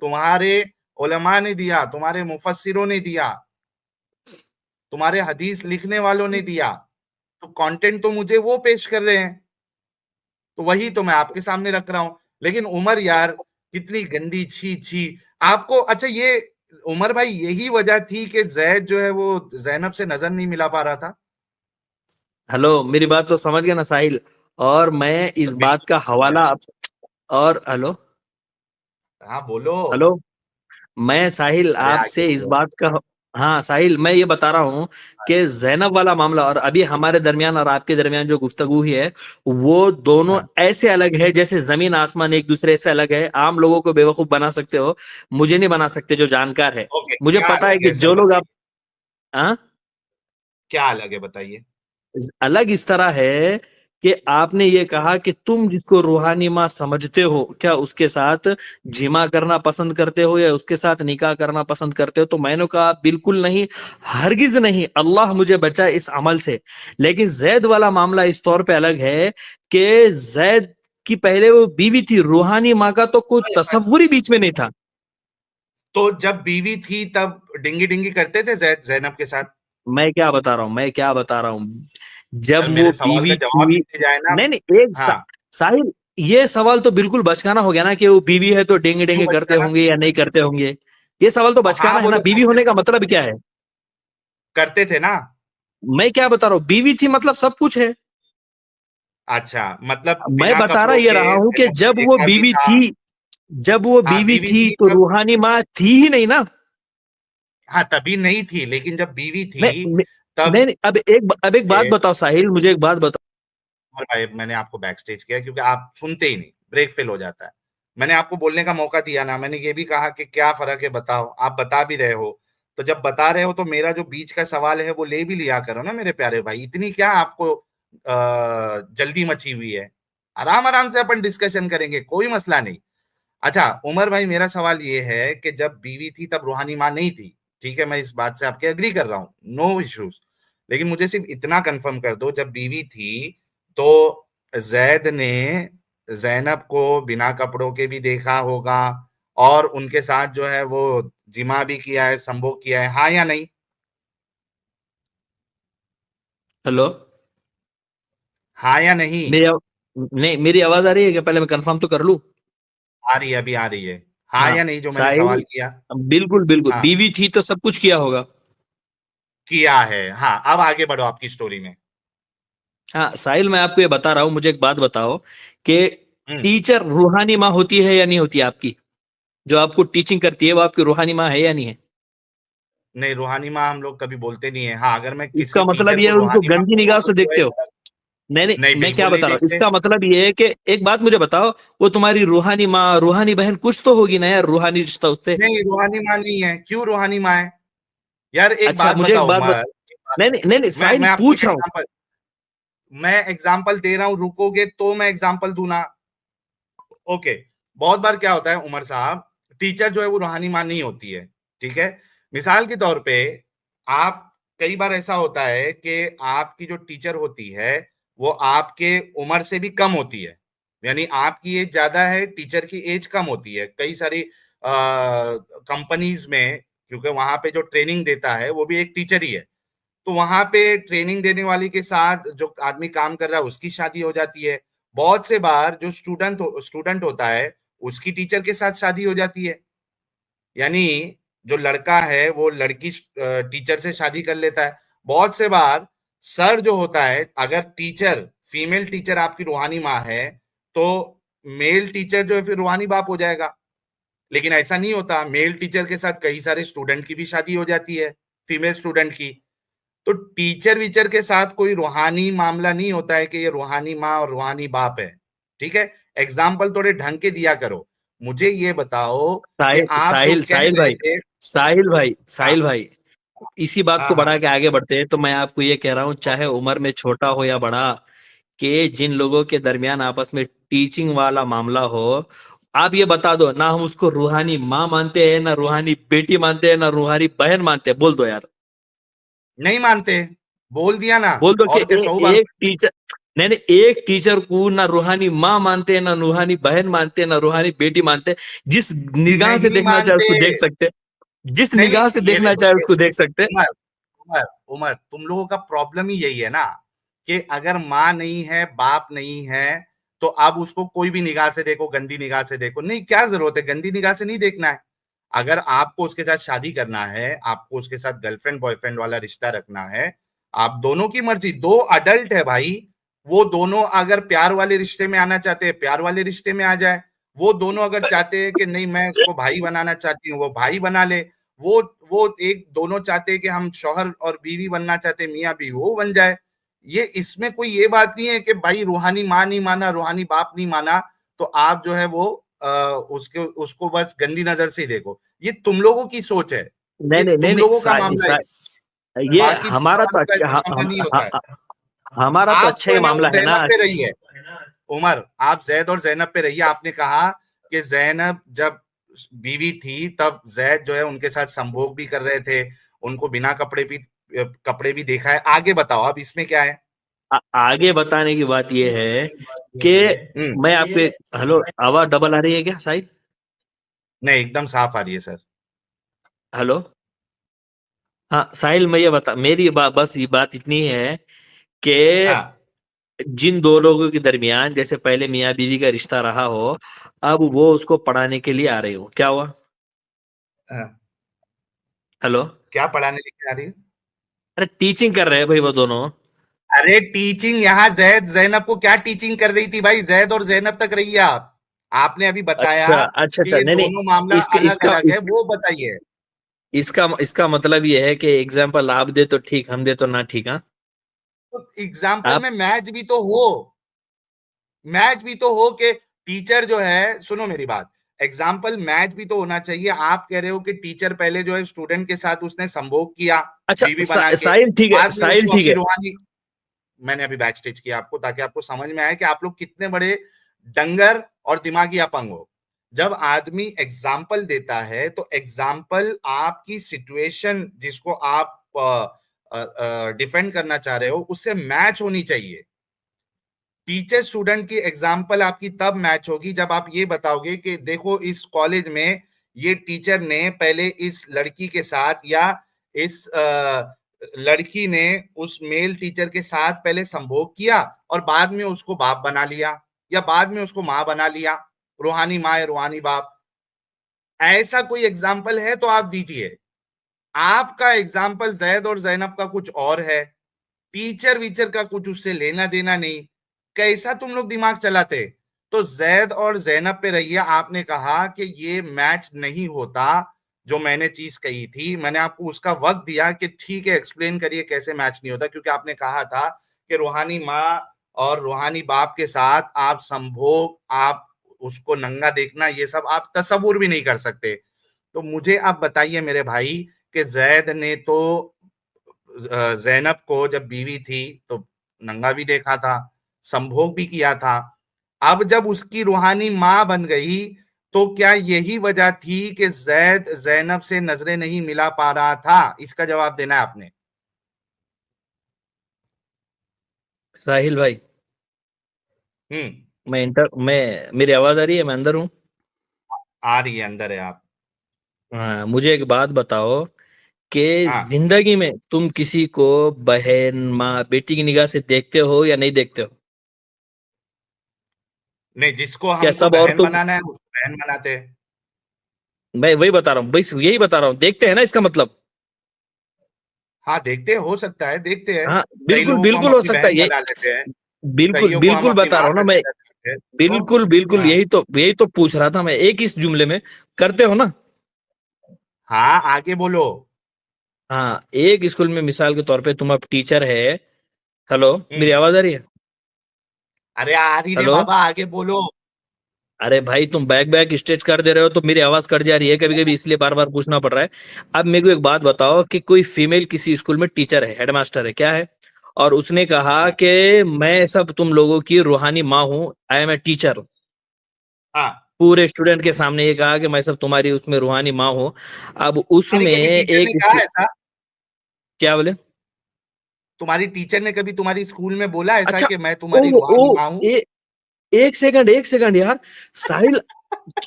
तुम्हारे उलमा ने दिया, तुम्हारे मुफस्सिरों ने दिया, तुम्हारे हदीस लिखने वालों ने दिया। तो कंटेंट तो मुझे वो पेश कर रहे हैं, तो वही तो मैं आपके सामने रख रहा हूं। लेकिन उमर यार, कितनी गंदी, छी छी। आपको अच्छा ये, उमर भाई, यही वजह थी कि जैद जो है वो जैनब से नजर नहीं मिला पा रहा था? हेलो, मेरी बात तो समझ गया ना साहिल? और मैं इस बात बिल्कुल का समझ हवाला गया। और हेलो हाँ बोलो। हेलो, मैं साहिल अरे आगे आपसे इस बोलो। बात का, हाँ साहिल, मैं ये बता रहा हूँ कि जैनब वाला मामला और अभी हमारे दरमियान और आपके दरमियान जो गुफ्तगू हुई है, वो दोनों हाँ ऐसे अलग है जैसे जमीन आसमान एक दूसरे से अलग है। आम लोगों को बेवकूफ बना सकते हो, मुझे नहीं बना सकते जो जानकार है। ओके, मुझे क्या पता है अलग कि है सर, जो लोग आप, बताइए। हाँ, क्या अलग है बताइए। अलग इस तरह है कि आपने ये कहा कि तुम जिसको रूहानी माँ समझते हो, क्या उसके साथ जिमा करना पसंद करते हो या उसके साथ निकाह करना पसंद करते हो? तो मैंने कहा बिल्कुल नहीं, हरगिज नहीं, अल्लाह मुझे बचाए इस अमल से। लेकिन जैद वाला मामला इस तौर पे अलग है कि जैद की पहले वो बीवी थी, रूहानी माँ का तो कोई तसव्वुर ही बीच में नहीं था। तो जब बीवी थी तब डिंगी डिंगी करते थे जैनब के साथ? मैं क्या बता रहा हूँ, मैं क्या बता रहा हूँ, जब सर वो मेरे सवाल का बीवी जवाब थी, दीजिए जाए ना। नहीं नहीं, हाँ। साहिल, ये सवाल तो बिल्कुल बचकाना हो गया ना कि वो बीवी है तो डेंगे क्यों डेंगे करते बचकाना? होंगे या नहीं करते होंगे। ये सवाल तो तो बचकाना हाँ है ना, बोलो, बीवी करते होने का थे। मतलब क्या है? करते थे ना। मैं क्या बता रहा हूँ, बीवी थी मतलब सब कुछ है। अच्छा, मतलब मैं बिना बता रहा कपड़ों ये के रहा हूँ कि जैनब ने जब वो देखा भी बीवी था। थी, जब वो हाँ बीवी बीवी थी थी तो तब। रूहानी माँ थी ही नहीं ना। हाँ तभी नहीं थी, लेकिन जब बीवी मैं, थी मैं तब। नहीं नहीं, अब एक बात ए, बताओ साहिल, मुझे एक बात बताओ। और भाई मैंने आपको बैक स्टेज किया क्योंकि आप सुनते ही नहीं, ब्रेक फेल हो जाता है। मैंने आपको बोलने का मौका दिया ना, मैंने ये भी कहा कि क्या फर्क है बताओ, आप बता भी रहे हो। तो जब बता रहे हो तो मेरा जो बीच का सवाल है वो ले भी लिया करो ना मेरे प्यारे भाई। इतनी क्या आपको जल्दी मची हुई है? आराम आराम से अपन डिस्कशन करेंगे, कोई मसला नहीं। अच्छा उमर भाई, मेरा सवाल ये है कि जब बीवी थी तब रूहानी माँ नहीं थी। ठीक है, मैं इस बात से आपके एग्री कर रहा हूँ, नो इश्यूज। लेकिन मुझे सिर्फ इतना कंफर्म कर दो, जब बीवी थी तो जैद ने जैनब को बिना कपड़ों के भी देखा होगा, और उनके साथ जो है वो जिमा भी किया है, संभोग किया है, हाँ या नहीं? हेलो, हाँ या नहीं? मेरी नहीं, मेरी आवाज आ रही है क्या? पहले मैं कंफर्म तो कर लूं। आ रही है, अभी आ रही है। हाँ हाँ या नहीं, जो मैंने साहिल, सवाल किया। बिल्कुल बिल्कुल, हाँ बीवी थी तो सब कुछ किया होगा। किया है। हाँ अब आगे बढ़ो आपकी स्टोरी में। हाँ साहिल, मैं आपको ये बता रहा हूँ, मुझे एक बात बताओ कि हम्म। टीचर रूहानी माँ होती है या नहीं होती आपकी? जो आपको टीचिंग करती है वो आपकी रूहानी माँ है या नहीं है? नहीं, रूहानी माँ हम लोग कभी बोलते नहीं है। हाँ, अगर मैं किसी इसका मतलब टीचर ये को है उनको रूहानी माँ गंदी निगाह बोलूँ से तो देखते हो। नहीं नहीं, नहीं, मैं बिल्कुल क्या नहीं बता रहा हूँ, देखते। इसका मतलब ये है कि एक बात मुझे बताओ, वो तुम्हारी रूहानी माँ, रूहानी बहन कुछ तो होगी ना यार, रूहानी रिश्ता उससे। नहीं, रूहानी माँ नहीं है। क्यों रूहानी माँ है? यार एक अच्छा बात मुझे एक बताओ बात उमर, एक बात नहीं बताओ। नहीं नहीं नहीं, साहिल मैं आपको पूछ एक रहा हूँ। एग्जाम्पल दे रहा हूँ, रुकोगे तो मैं एग्जाम्पल दूं ना। ओके। बहुत बार क्या होता है उमर साहब, टीचर जो है वो रूहानी माँ नहीं होती है। ठीक है। मिसाल के तौर पे, आप, कई बार ऐसा होता है कि आपकी जो टीचर होती है वो आपके उम्र से भी कम होती है। यानी आपकी एज ज्यादा है, टीचर की एज कम होती है। कई सारी कंपनीज में, क्योंकि वहां पे जो ट्रेनिंग देता है वो भी एक टीचर ही है, तो वहां पे ट्रेनिंग देने वाली के साथ जो आदमी काम कर रहा है उसकी शादी हो जाती है। बहुत से बार जो स्टूडेंट होता है उसकी टीचर के साथ शादी हो जाती है। यानी जो लड़का है वो लड़की टीचर से शादी कर लेता है। बहुत से बार सर जो होता है, अगर टीचर, फीमेल टीचर आपकी रूहानी माँ है, तो मेल टीचर जो है फिर रूहानी बाप हो जाएगा। लेकिन ऐसा नहीं होता, मेल टीचर के साथ कई सारे स्टूडेंट की भी शादी हो जाती है, फीमेल स्टूडेंट की। तो टीचर वीचर के साथ कोई रूहानी मामला नहीं होता है कि ये रूहानी माँ और रूहानी बाप है। ठीक है। एग्जाम्पल थोड़े ढंग के दिया करो। मुझे ये बताओ कि साहिल आप जो साहिल कह साहिल रहे भाई, थे। साहिल भाई, हाँ साहिल भाई, इसी बात हाँ को हाँ। बढ़ा के आगे बढ़ते हैं तो मैं आपको ये कह रहा हूँ, चाहे उम्र में छोटा हो या बड़ा, कि जिन लोगों के दरमियान आपस में टीचिंग वाला मामला हो, आप ये बता दो ना, हम उसको रूहानी माँ मानते हैं, ना रूहानी बेटी मानते हैं, ना रूहानी बहन मानते हैं, बोल दो यार। नहीं मानते, बोल दिया ना। बोल दो कि और क्या, सौ बार। एक टीचर, नहीं नहीं, एक टीचर को ना रूहानी माँ मानते हैं, ना रूहानी बहन मानते हैं, ना रूहानी बेटी मानते हैं। जिस निगाह से नहीं देखना चाहे मानते। उसको देख सकते हैं, जिस नहीं निगाह से नहीं, ये देखना देखो, चाहे ये उसको देख सकते हैं। उमर, उमर, उमर, तुम लोगों का प्रॉब्लम ही यही है ना, कि अगर माँ नहीं है, बाप नहीं है, तो अब उसको कोई भी निगाह से देखो, गंदी निगाह से देखो। नहीं, क्या जरूरत है, गंदी निगाह से नहीं देखना है। अगर आपको उसके साथ शादी करना है, आपको उसके साथ गर्लफ्रेंड बॉयफ्रेंड वाला रिश्ता रखना है, आप दोनों की मर्जी, दो अडल्ट है भाई, वो दोनों अगर प्यार वाले रिश्ते में आना चाहते हैं, प्यार वाले रिश्ते में आ जाए। वो दोनों अगर चाहते हैं कि नहीं, मैं इसको भाई बनाना चाहती हूँ, वो भाई बना ले। वो वो एक दोनों चाहते हैं कि हम शौहर और बीवी बनना चाहते हैं, मियाँ बीवी, वो बन जाए। ये, इसमें कोई ये बात नहीं है कि भाई रूहानी माँ नहीं माना, रूहानी बाप नहीं माना, तो आप जो है वो उसके उसको बस गंदी नजर से ही देखो। ये तुम लोगों की सोच है, नहीं ये नहीं नहीं तुम नहीं, लोगों का मामला है। ये बाकी दूसरों हमारा तो वालों का अच्छा, ऐसा मामला नहीं होता है। हमारा तो आप अच्छा जो ही है ना वो मामला है ना। ज़ैनब पे रही है। उमर, आप जैद और ज़ैनब पे रहिए। आपने कहा कि ज़ैनब जब बीवी थी तब जैद जो है उनके साथ संभोग भी कर रहे थे, उनको बिना कपड़े भी देखा है। आगे बताओ अब इसमें क्या है? आगे बताने की बात ये है कि हम्म। मैं आपके, हेलो, आवाज डबल आ रही है क्या साहिल? नहीं, एकदम साफ आ रही है सर। हेलो, हाँ साहिल, मैं ये बता, बस ये बात इतनी है कि हाँ जिन दो लोगों के दरमियान जैसे पहले मियाँ बीवी का रिश्ता रहा हो, अब वो उसको पढ़ाने के लिए आ रहे हो, क्या हुआ? हाँ। हेलो, क्या पढ़ाने लेके आ रही है? अरे टीचिंग कर रहे हैं भाई वो दोनों। अरे टीचिंग, यहाँ जैद जैनब को क्या टीचिंग कर रही थी भाई? जैद और जैनब तक रही है आप। आपने अभी बताया अच्छा अच्छा कि अच्छा, ये नहीं नहीं, दोनों मामला इसका अलग इसका अलग है, इस, वो बताइए। इसका इसका मतलब ये है कि एग्जाम्पल आप दे तो ठीक, हम दे तो ना ठीक। हाँ, तो एग्जाम्पल आप, में मैच भी तो हो, मैच भी तो हो कि टीचर जो है, सुनो मेरी बात, एग्जाम्पल मैच भी तो होना चाहिए। आप कह रहे हो कि टीचर पहले जो है स्टूडेंट के साथ उसने संभोग किया, अच्छा बीवी बना के, साहिल ठीक है, बाद में साहिल उसको ठीक अपनी है। रूहानी, मैंने अभी बैक स्टेज किया आपको ताकि आपको समझ में आए कि आप लोग कितने बड़े डंगर और दिमागी अपंग हो। जब आदमी एग्जाम्पल देता है तो एग्जाम्पल आपकी सिचुएशन जिसको आप डिफेंड करना चाह रहे हो उससे मैच होनी चाहिए। टीचर स्टूडेंट की एग्जाम्पल आपकी तब मैच होगी जब आप ये बताओगे कि देखो इस कॉलेज में ये टीचर ने पहले इस लड़की के साथ, या इस लड़की ने उस मेल टीचर के साथ पहले संभोग किया और बाद में उसको बाप बना लिया, या बाद में उसको माँ बना लिया, रूहानी माँ या रूहानी बाप। ऐसा कोई एग्जाम्पल है तो आप दीजिए। आपका एग्जाम्पल जैद और जैनब का कुछ और है, टीचर वीचर का कुछ उससे लेना देना नहीं। कैसा तुम लोग दिमाग चलाते? तो जैद और जैनब पे रहिए। आपने कहा कि ये मैच नहीं होता, जो मैंने चीज कही थी मैंने आपको उसका वक्त दिया कि ठीक है एक्सप्लेन करिए कैसे मैच नहीं होता, क्योंकि आपने कहा था कि रूहानी माँ और रूहानी बाप के साथ आप संभोग, आप उसको नंगा देखना, ये सब आप तसव्वुर भी नहीं कर सकते। तो मुझे आप बताइए मेरे भाई कि जैद ने तो जैनब को जब बीवी थी तो नंगा भी देखा था, संभोग भी किया था। अब जब उसकी रूहानी माँ बन गई तो क्या यही वजह थी कि जैद जैनब से नजरें नहीं मिला पा रहा था? इसका जवाब देना है आपने। साहिल भाई, मैं मेरी आवाज आ रही है? मैं अंदर हूँ। आ रही है, अंदर है आप। हाँ, मुझे एक बात बताओ कि हाँ, जिंदगी में तुम किसी को बहन, माँ, बेटी की निगाह से देखते हो या नहीं देखते हो? नहीं, जिसको क्या हमको सब बहन औरतों, बनाना है उसको बहन बनाते हैं। मैं वही बता रहा हूँ, बस यही बता रहा हूँ, देखते हैं ना, इसका मतलब। हाँ, देखते हैं, हो सकता है, देखते हैं। हाँ, कई बिल्कुल लोगों को हम बिल्कुल हो अपनी सकता है बहन ये। बना लेते हैं, बिल्कुल कईयों को हम बिल्कुल अपनी बता माँ रहा हूँ ना मैं। कंसीडर करते हैं। तो बिल्कुल बिल्कुल, हाँ, यही तो पूछ रहा था मैं, एक इस जुमले में करते हो ना। हाँ, आगे बोलो। हाँ, एक स्कूल में मिसाल के तौर पे तुम अब टीचर है। हेलो, मेरी हम्म। आवाज आ रही है? अरे आ रही रे हेलो। बाबा, आगे बोलो। अरे भाई, तुम बैक बैक स्टेज कर दे रहे हो तो मेरी आवाज कट जा रही है कभी कभी, इसलिए बार बार पूछना पड़ रहा है। अब मेरे को एक बात बताओ कि कोई फीमेल किसी स्कूल में टीचर है, हेडमास्टर है, क्या है, और उसने कहा हाँ, कि मैं सब तुम लोगों की रूहानी माँ हूँ, आई एम ए टीचर। हाँ। पूरे स्टूडेंट के सामने ये कहा कि मैं सब तुम्हारी उसमें रूहानी माँ हूँ। अब उसमें तुम्हारी कभी टीचर ने एक कहा ऐसा? क्या बोले? तुम्हारी टीचर ने कभी तुम्हारी स्कूल में बोला ऐसा अच्छा। कि मैं ओ तुम्हारी ओ रूहानी माँ हूँ? एक सेकंड यार, साहिल,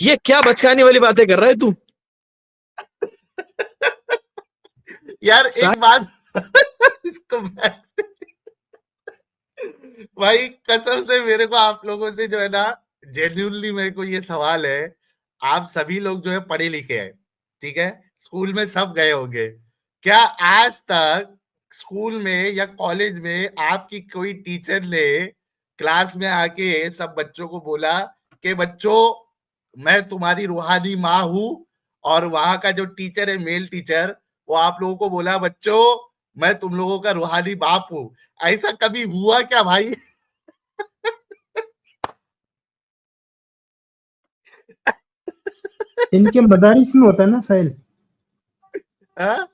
ये क्या बचकाने वाली बातें कर रहा है तू? यार सा- एक बात इसको भाई कसम से मेरे को आप लोगों से जो है ना, जेन्युइनली मेरे को ये सवाल है। आप सभी लोग जो है पढ़े लिखे हैं, ठीक है, स्कूल में सब गए होंगे। क्या आज तक स्कूल में या कॉलेज में आपकी कोई टीचर ने क्लास में आके सब बच्चों को बोला कि बच्चों मैं तुम्हारी रूहानी माँ हूं, और वहां का जो टीचर है, मेल टीचर, वो आप लोगों को बोला बच्चों मैं तुम लोगों का रूहानी बाप हूं? ऐसा कभी हुआ क्या भाई? इनके मदारिस में होता है ना साहिल, हाँ?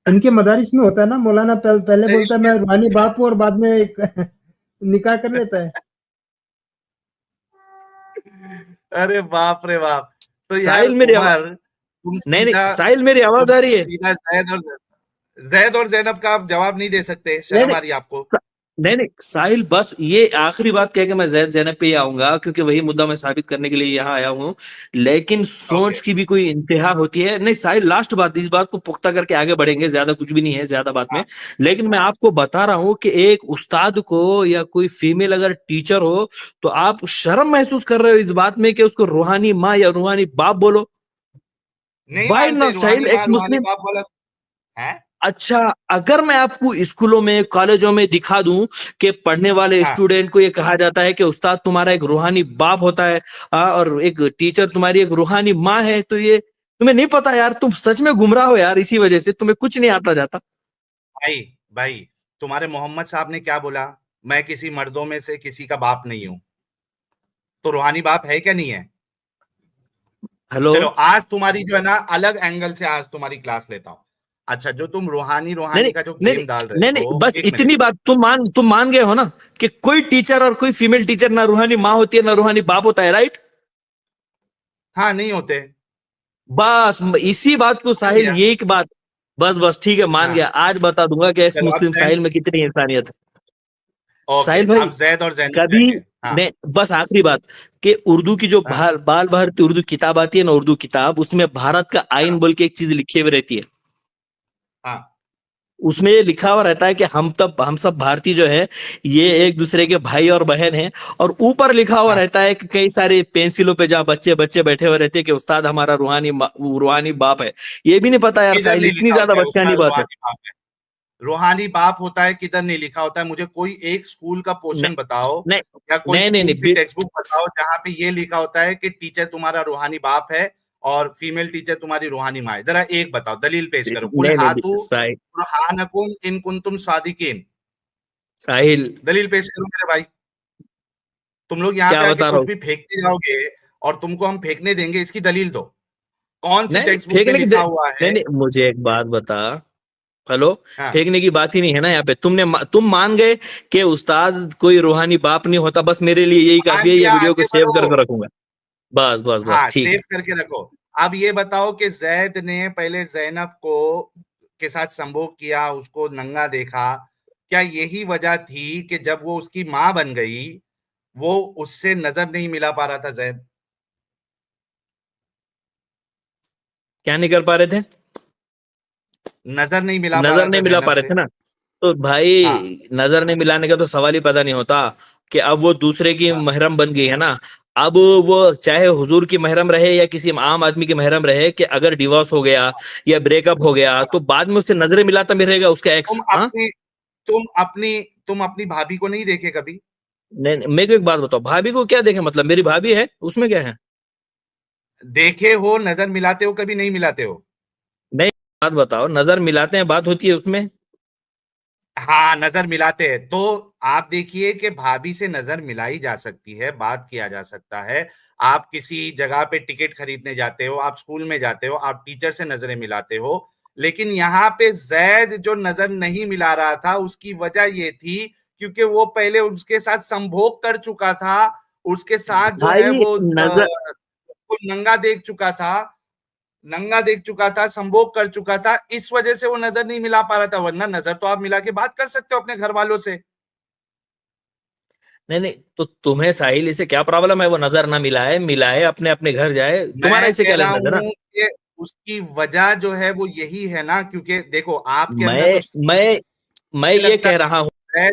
इनके मदारिस में होता है ना, मौलाना पहले बोलता है इनके मैं रूहानी बाप हूँ और बाद में निकाह कर लेता है। अरे बाप रे बाप। तो यार साहिल मेरी आवाज, उमर, तुम नहीं नहीं, सीधा साहिल मेरी आवाज तुम आ रही है? सीधा जैद और जैनब का आप जवाब नहीं दे सकते? नहीं शर्म नहीं, आ रही है आपको? नहीं नहीं साहिल, बस ये आखिरी बात कह के मैं जैद जैनब पे ही आऊंगा, क्योंकि वही मुद्दा मैं साबित करने के लिए यहाँ आया हूँ। लेकिन ओके। सोच की भी कोई इंतहा होती है नहीं साहिल, लास्ट बात, इस बात को पुख्ता करके आगे बढ़ेंगे, ज्यादा कुछ भी नहीं है ज्यादा बात में। हाँ, लेकिन मैं आपको बता रहा हूँ कि एक उस्ताद को या कोई फीमेल अगर टीचर हो, तो आप शर्म महसूस कर रहे हो इस बात में कि उसको रूहानी माँ या रूहानी बाप बोलो? नहीं वाई मानते नॉट साहिल, रूहानी माँ एक्स रूहानी मुस्लिम। बाप बोला है? अच्छा, अगर मैं आपको स्कूलों में, कॉलेजों में दिखा दूं कि पढ़ने वाले हाँ, स्टूडेंट को ये कहा जाता है कि उस्ताद तुम्हारा एक रूहानी बाप होता है, और एक टीचर तुम्हारी एक रूहानी माँ है, तो ये तुम्हें नहीं पता यार, तुम सच में गुमराह हो यार, इसी वजह से तुम्हें कुछ नहीं आता जाता। भाई भाई, तुम्हारे मोहम्मद साहब ने क्या बोला? मैं किसी मर्दों में से किसी का बाप नहीं हूं। तो रूहानी बाप है क्या नहीं है? हेलो। चलो आज तुम्हारी जो है ना अलग एंगल से आज तुम्हारी क्लास लेता हूं। अच्छा, जो तुम रूहानी नहीं रूहानी नहीं, का जो नहीं गेम डाल रहे नहीं, नहीं हो, बस एक मिनट। इतनी बात तुम मान गए हो ना कि कोई टीचर और कोई फीमेल टीचर ना रूहानी माँ होती है ना रूहानी बाप होता है, राइट? हाँ, नहीं होते। बस इसी बात को मान साहिल, गया। ये एक बात, बस बस ठीक है, मान हाँ, गया, आज बता दूंगा कि एक्स चलो अब मुस्लिम साहिल में कितनी इंसानियत है। ओके, साहिल भाई, अब जैद और जैनब कभी, जाएंगे। हाँ, मैं बस आखिरी बात, कि उर्दू की जो हाँ, बाल भारती उर्दू किताब आती है ना, उर्दू किताब, उसमें भारत का आइन बोल के एक चीज लिखी हुई रहती है। हाँ, उसमें ये लिखा हुआ रहता है कि हम सब भारतीय जो है, ये एक दूसरे के भाई और बहन हैं। और ऊपर लिखा हुआ हाँ। रहता है कि कई सारे पेंसिलों पे जहाँ बच्चे बच्चे बैठे हुए रहते हैं कि उस्ताद हमारा रूहानी बाप है। ये भी नहीं पता यार किधर साहिल, नहीं इतनी लिखा ज्यादा होता है बचकानी उस्ताद बात है। रूहानी बाप है? रूहानी बाप होता है, किधर नहीं लिखा होता है? मुझे कोई एक स्कूल का नहीं पोर्शन बताओ नहीं या कोई नहीं नहीं, स्कूल नहीं, की टेक्स्ट बुक बताओ जहां पे ये लिखा होता है कि टीचर तुम्हारा रूहानी बाप है और फीमेल टीचर तुम्हारी रूहानी माँ है। जरा एक बताओ, दलील पेश करो। कुल नहीं नहीं, हातु बुरहानकुम इन कुंतुम सादिकीन। साहिल दलील पेश करो मेरे भाई। तुम लोग यहाँ क्या पे आके बता रहा कुछ हूँ? भी फेंकते जाओगे और तुमको हम फेंकने देंगे, इसकी दलील दो। कौन सी नहीं टेक्स्ट बुक में फेंकने की लिखा हुआ नहीं है? नहीं, मुझे एक बात बता। हेलो। हाँ, फेंकने की बात ही नहीं है ना यहाँ पे। तुम मान गए कि उस्ताद कोई रूहानी बाप नहीं होता, बस मेरे लिए यही मान काफी है, ये लिया, वीडियो को आगे सेव बढ़ो। करके रखूंगा। बस बस बस हाँ, ठीक सेव है। करके रखो। अब ये बताओ कि जैद ने पहले जैनब को के साथ संभोग किया, उसको नंगा देखा, क्या यही वजह थी कि जब वो उसकी मां बन गई वो उससे नजर नहीं मिला पा रहा था जैद? क्या नहीं कर पा रहे थे? नजर नहीं मिला पा नजर रहा था नहीं मिला जैनब पा रहे से। थे ना। तो भाई हाँ, नजर नहीं मिलाने का तो सवाल ही पैदा नहीं होता कि अब वो दूसरे की हाँ। महरम बन गई है ना। अब वो चाहे हुजूर की महरम रहे या किसी आम आदमी की महरम रहे, कि अगर डिवोर्स हो गया या ब्रेकअप हो गया तो बाद में उससे नजरें मिलाता भी रहेगा उसका तुम एक्स। हाँ। अपनी तुम अपनी तुम अपनी भाभी को नहीं देखे कभी? नहीं नहीं, मेरे को एक बात बताओ, भाभी को क्या देखे? मतलब मेरी भाभी है, उसमें क्या है? देखे हो, नजर मिलाते हो, कभी नहीं मिलाते हो? नहीं, बात बताओ, नजर मिलाते हैं, बात होती है उसमें? हाँ, नजर मिलाते हैं। तो आप देखिए कि भाभी से नजर मिलाई जा सकती है, बात किया जा सकता है। आप किसी जगह पे टिकट खरीदने जाते हो, आप स्कूल में जाते हो, आप टीचर से नजरें मिलाते हो। लेकिन यहाँ पे जैद जो नजर नहीं मिला रहा था, उसकी वजह ये थी क्योंकि वो पहले उसके साथ संभोग कर चुका था, उसके साथ जो है भाई वो नजर उसको नंगा देख चुका था, संभोग कर चुका था, इस वजह से वो नजर नहीं मिला पा रहा था। वरना नजर तो आप मिला के बात कर सकते हो अपने घर वालों से। नहीं नहीं, तो तुम्हें साहिल इससे क्या प्रॉब्लम है? वो नजर ना मिलाए, मिलाए अपने अपने घर जाए, तुम्हारा मैं इससे कह क्या रहा लेना देना? हूं कि उसकी वजह जो है वो यही है ना, क्योंकि देखो आपके अंदर मैं तो मैं मैं मुझे ये लगता कह रहा हूँ। है,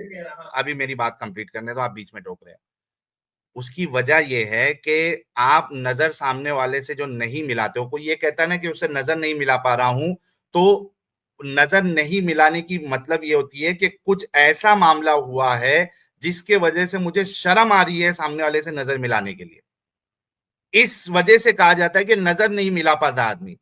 अभी मेरी बात कंप्लीट करने तो आप बीच में टोक रहे हैं। उसकी वजह यह है कि आप नजर सामने वाले से जो नहीं मिलाते हो, कोई ये कहता है ना कि उससे नजर नहीं मिला पा रहा हूं, तो नजर नहीं मिलाने की मतलब ये होती है कि कुछ ऐसा मामला हुआ है जिसके वजह से मुझे शर्म आ रही है सामने वाले से नजर मिलाने के लिए। इस वजह से कहा जाता है कि नजर नहीं मिला पाता आदमी,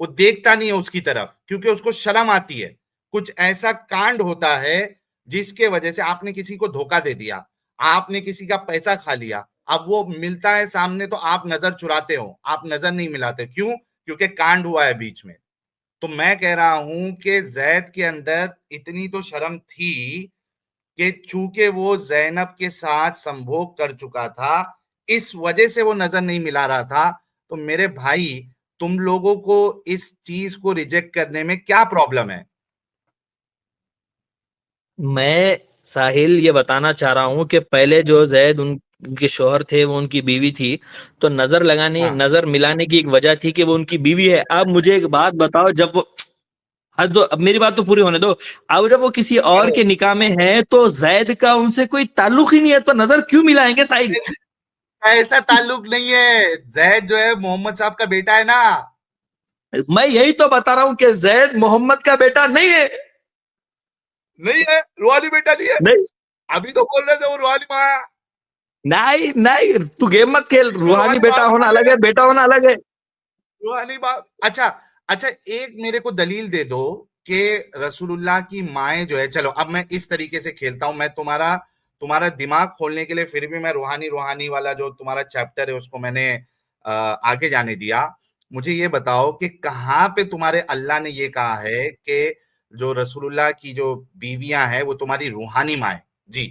वो देखता नहीं है उसकी तरफ क्योंकि उसको शर्म आती है। कुछ ऐसा कांड होता है जिसके वजह से आपने किसी को धोखा दे दिया, आपने किसी का पैसा खा लिया, अब वो मिलता है सामने तो आप नजर चुराते हो, आप नजर नहीं मिलाते। क्यों? क्योंकि कांड हुआ है बीच में। तो मैं कह रहा हूं कि जैद के अंदर इतनी तो शर्म थी कि चूंकि वो जैनब के साथ संभोग कर चुका था, इस वजह से वो नजर नहीं मिला रहा था। तो मेरे भाई, तुम लोगों को इस चीज को रिजेक्ट करने में क्या प्रॉब्लम है? मैं साहिल ये बताना चाह रहा हूँ कि पहले जो जैद उनके शोहर थे, वो उनकी बीवी थी, तो हाँ, नजर मिलाने की एक वजह थी कि वो उनकी बीवी है। अब मुझे एक बात बताओ, जब वो अब मेरी बात तो पूरी होने दो। अब जब वो किसी और करो। के निकाह में है तो जैद का उनसे कोई ताल्लुक ही नहीं है, तो नजर क्यों मिलाएंगे साहिल? ऐसा ताल्लुक नहीं है, जैद जो है मोहम्मद साहब का बेटा है ना। मैं यही तो बता रहा हूँ कि जैद मोहम्मद का बेटा नहीं है। नहीं है, रूहानी बेटा नहीं है। नहीं अभी तो बोल रहे थे वो रूहानी माँ है। नहीं नहीं, तू गेम मत खेल। तो रूहानी रूहानी बेटा बाप होना बोल अलग रहे है, हैं, बेटा होना अलग है। रूहानी बाप। अच्छा, अच्छा, एक मेरे को दलील दे दो कि रसूलुल्लाह की माएं जो है, चलो अब मैं इस तरीके से खेलता हूं, मैं तुम्हारा तुम्हारा दिमाग खोलने के लिए फिर भी मैं रूहानी रूहानी वाला जो तुम्हारा चैप्टर है उसको मैंने आगे जाने दिया। मुझे ये बताओ कि कहाँ पे तुम्हारे अल्लाह ने ये कहा है कि जो रसूलुल्लाह की जो बीवियां हैं वो तुम्हारी रूहानी माएं? जी।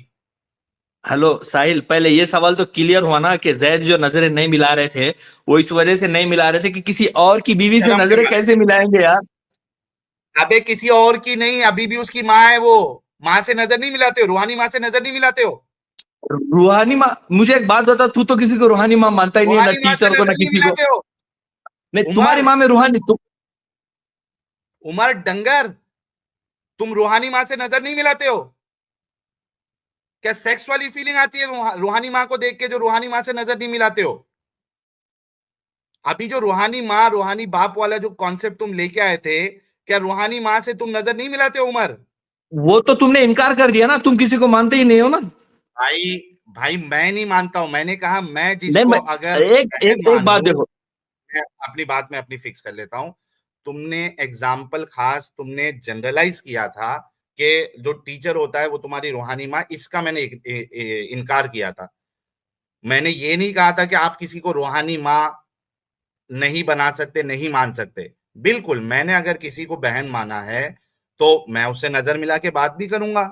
हेलो साहिल, पहले ये सवाल तो क्लियर हुआ ना कि जैद जो नजरें नहीं मिला रहे थे, वो इस वजह से नहीं मिला रहे थे कि किसी और की बीवी से शर्म के नजरें मारे। कैसे मिलाएंगे यार? अबे किसी और की नहीं, अभी भी उसकी माँ है वो। माँ से नजर नहीं मिलाते हो? रूहानी माँ से नजर नहीं मिलाते हो? रूहानी माँ, मुझे एक बात बता, तू तो किसी को रूहानी माँ मानता ही नहीं है, ना रूहानी माँ से टीचर को ना नजर नहीं किसी को। मिलाते हो? नहीं, तुम्हारी उमर, माँ में रूहानी तू। उमर डंगर, तुम रूहानी माँ से नजर नहीं मिलाते हो? क्या सेक्स वाली फीलिंग आती है रूहानी माँ को देख के जो रूहानी माँ से नजर नहीं मिलाते हो? अभी जो रूहानी माँ रूहानी बाप वाला जो कॉन्सेप्ट तुम लेके आए थे, क्या रूहानी माँ से तुम नजर नहीं मिलाते हो उमर? वो तो तुमने इनकार कर दिया ना, तुम किसी को मानते ही नहीं हो ना। भाई, भाई मैं नहीं मानता हूं, मैंने कहा मैं नहीं, जिसको मैं अगर एक मैं एक एक बात मानूं, देखो। मैं अपनी बात में अपनी फिक्स कर लेता हूं। तुमने एग्जाम्पल खास तुमने जनरलाइज किया था कि जो टीचर होता है वो तुम्हारी रूहानी माँ, इसका मैंने इनकार किया था। मैंने ये नहीं कहा था कि आप किसी को रूहानी माँ नहीं बना सकते, नहीं मान सकते। बिल्कुल, मैंने अगर किसी को बहन माना है तो मैं उससे नजर मिला के बात भी करूंगा,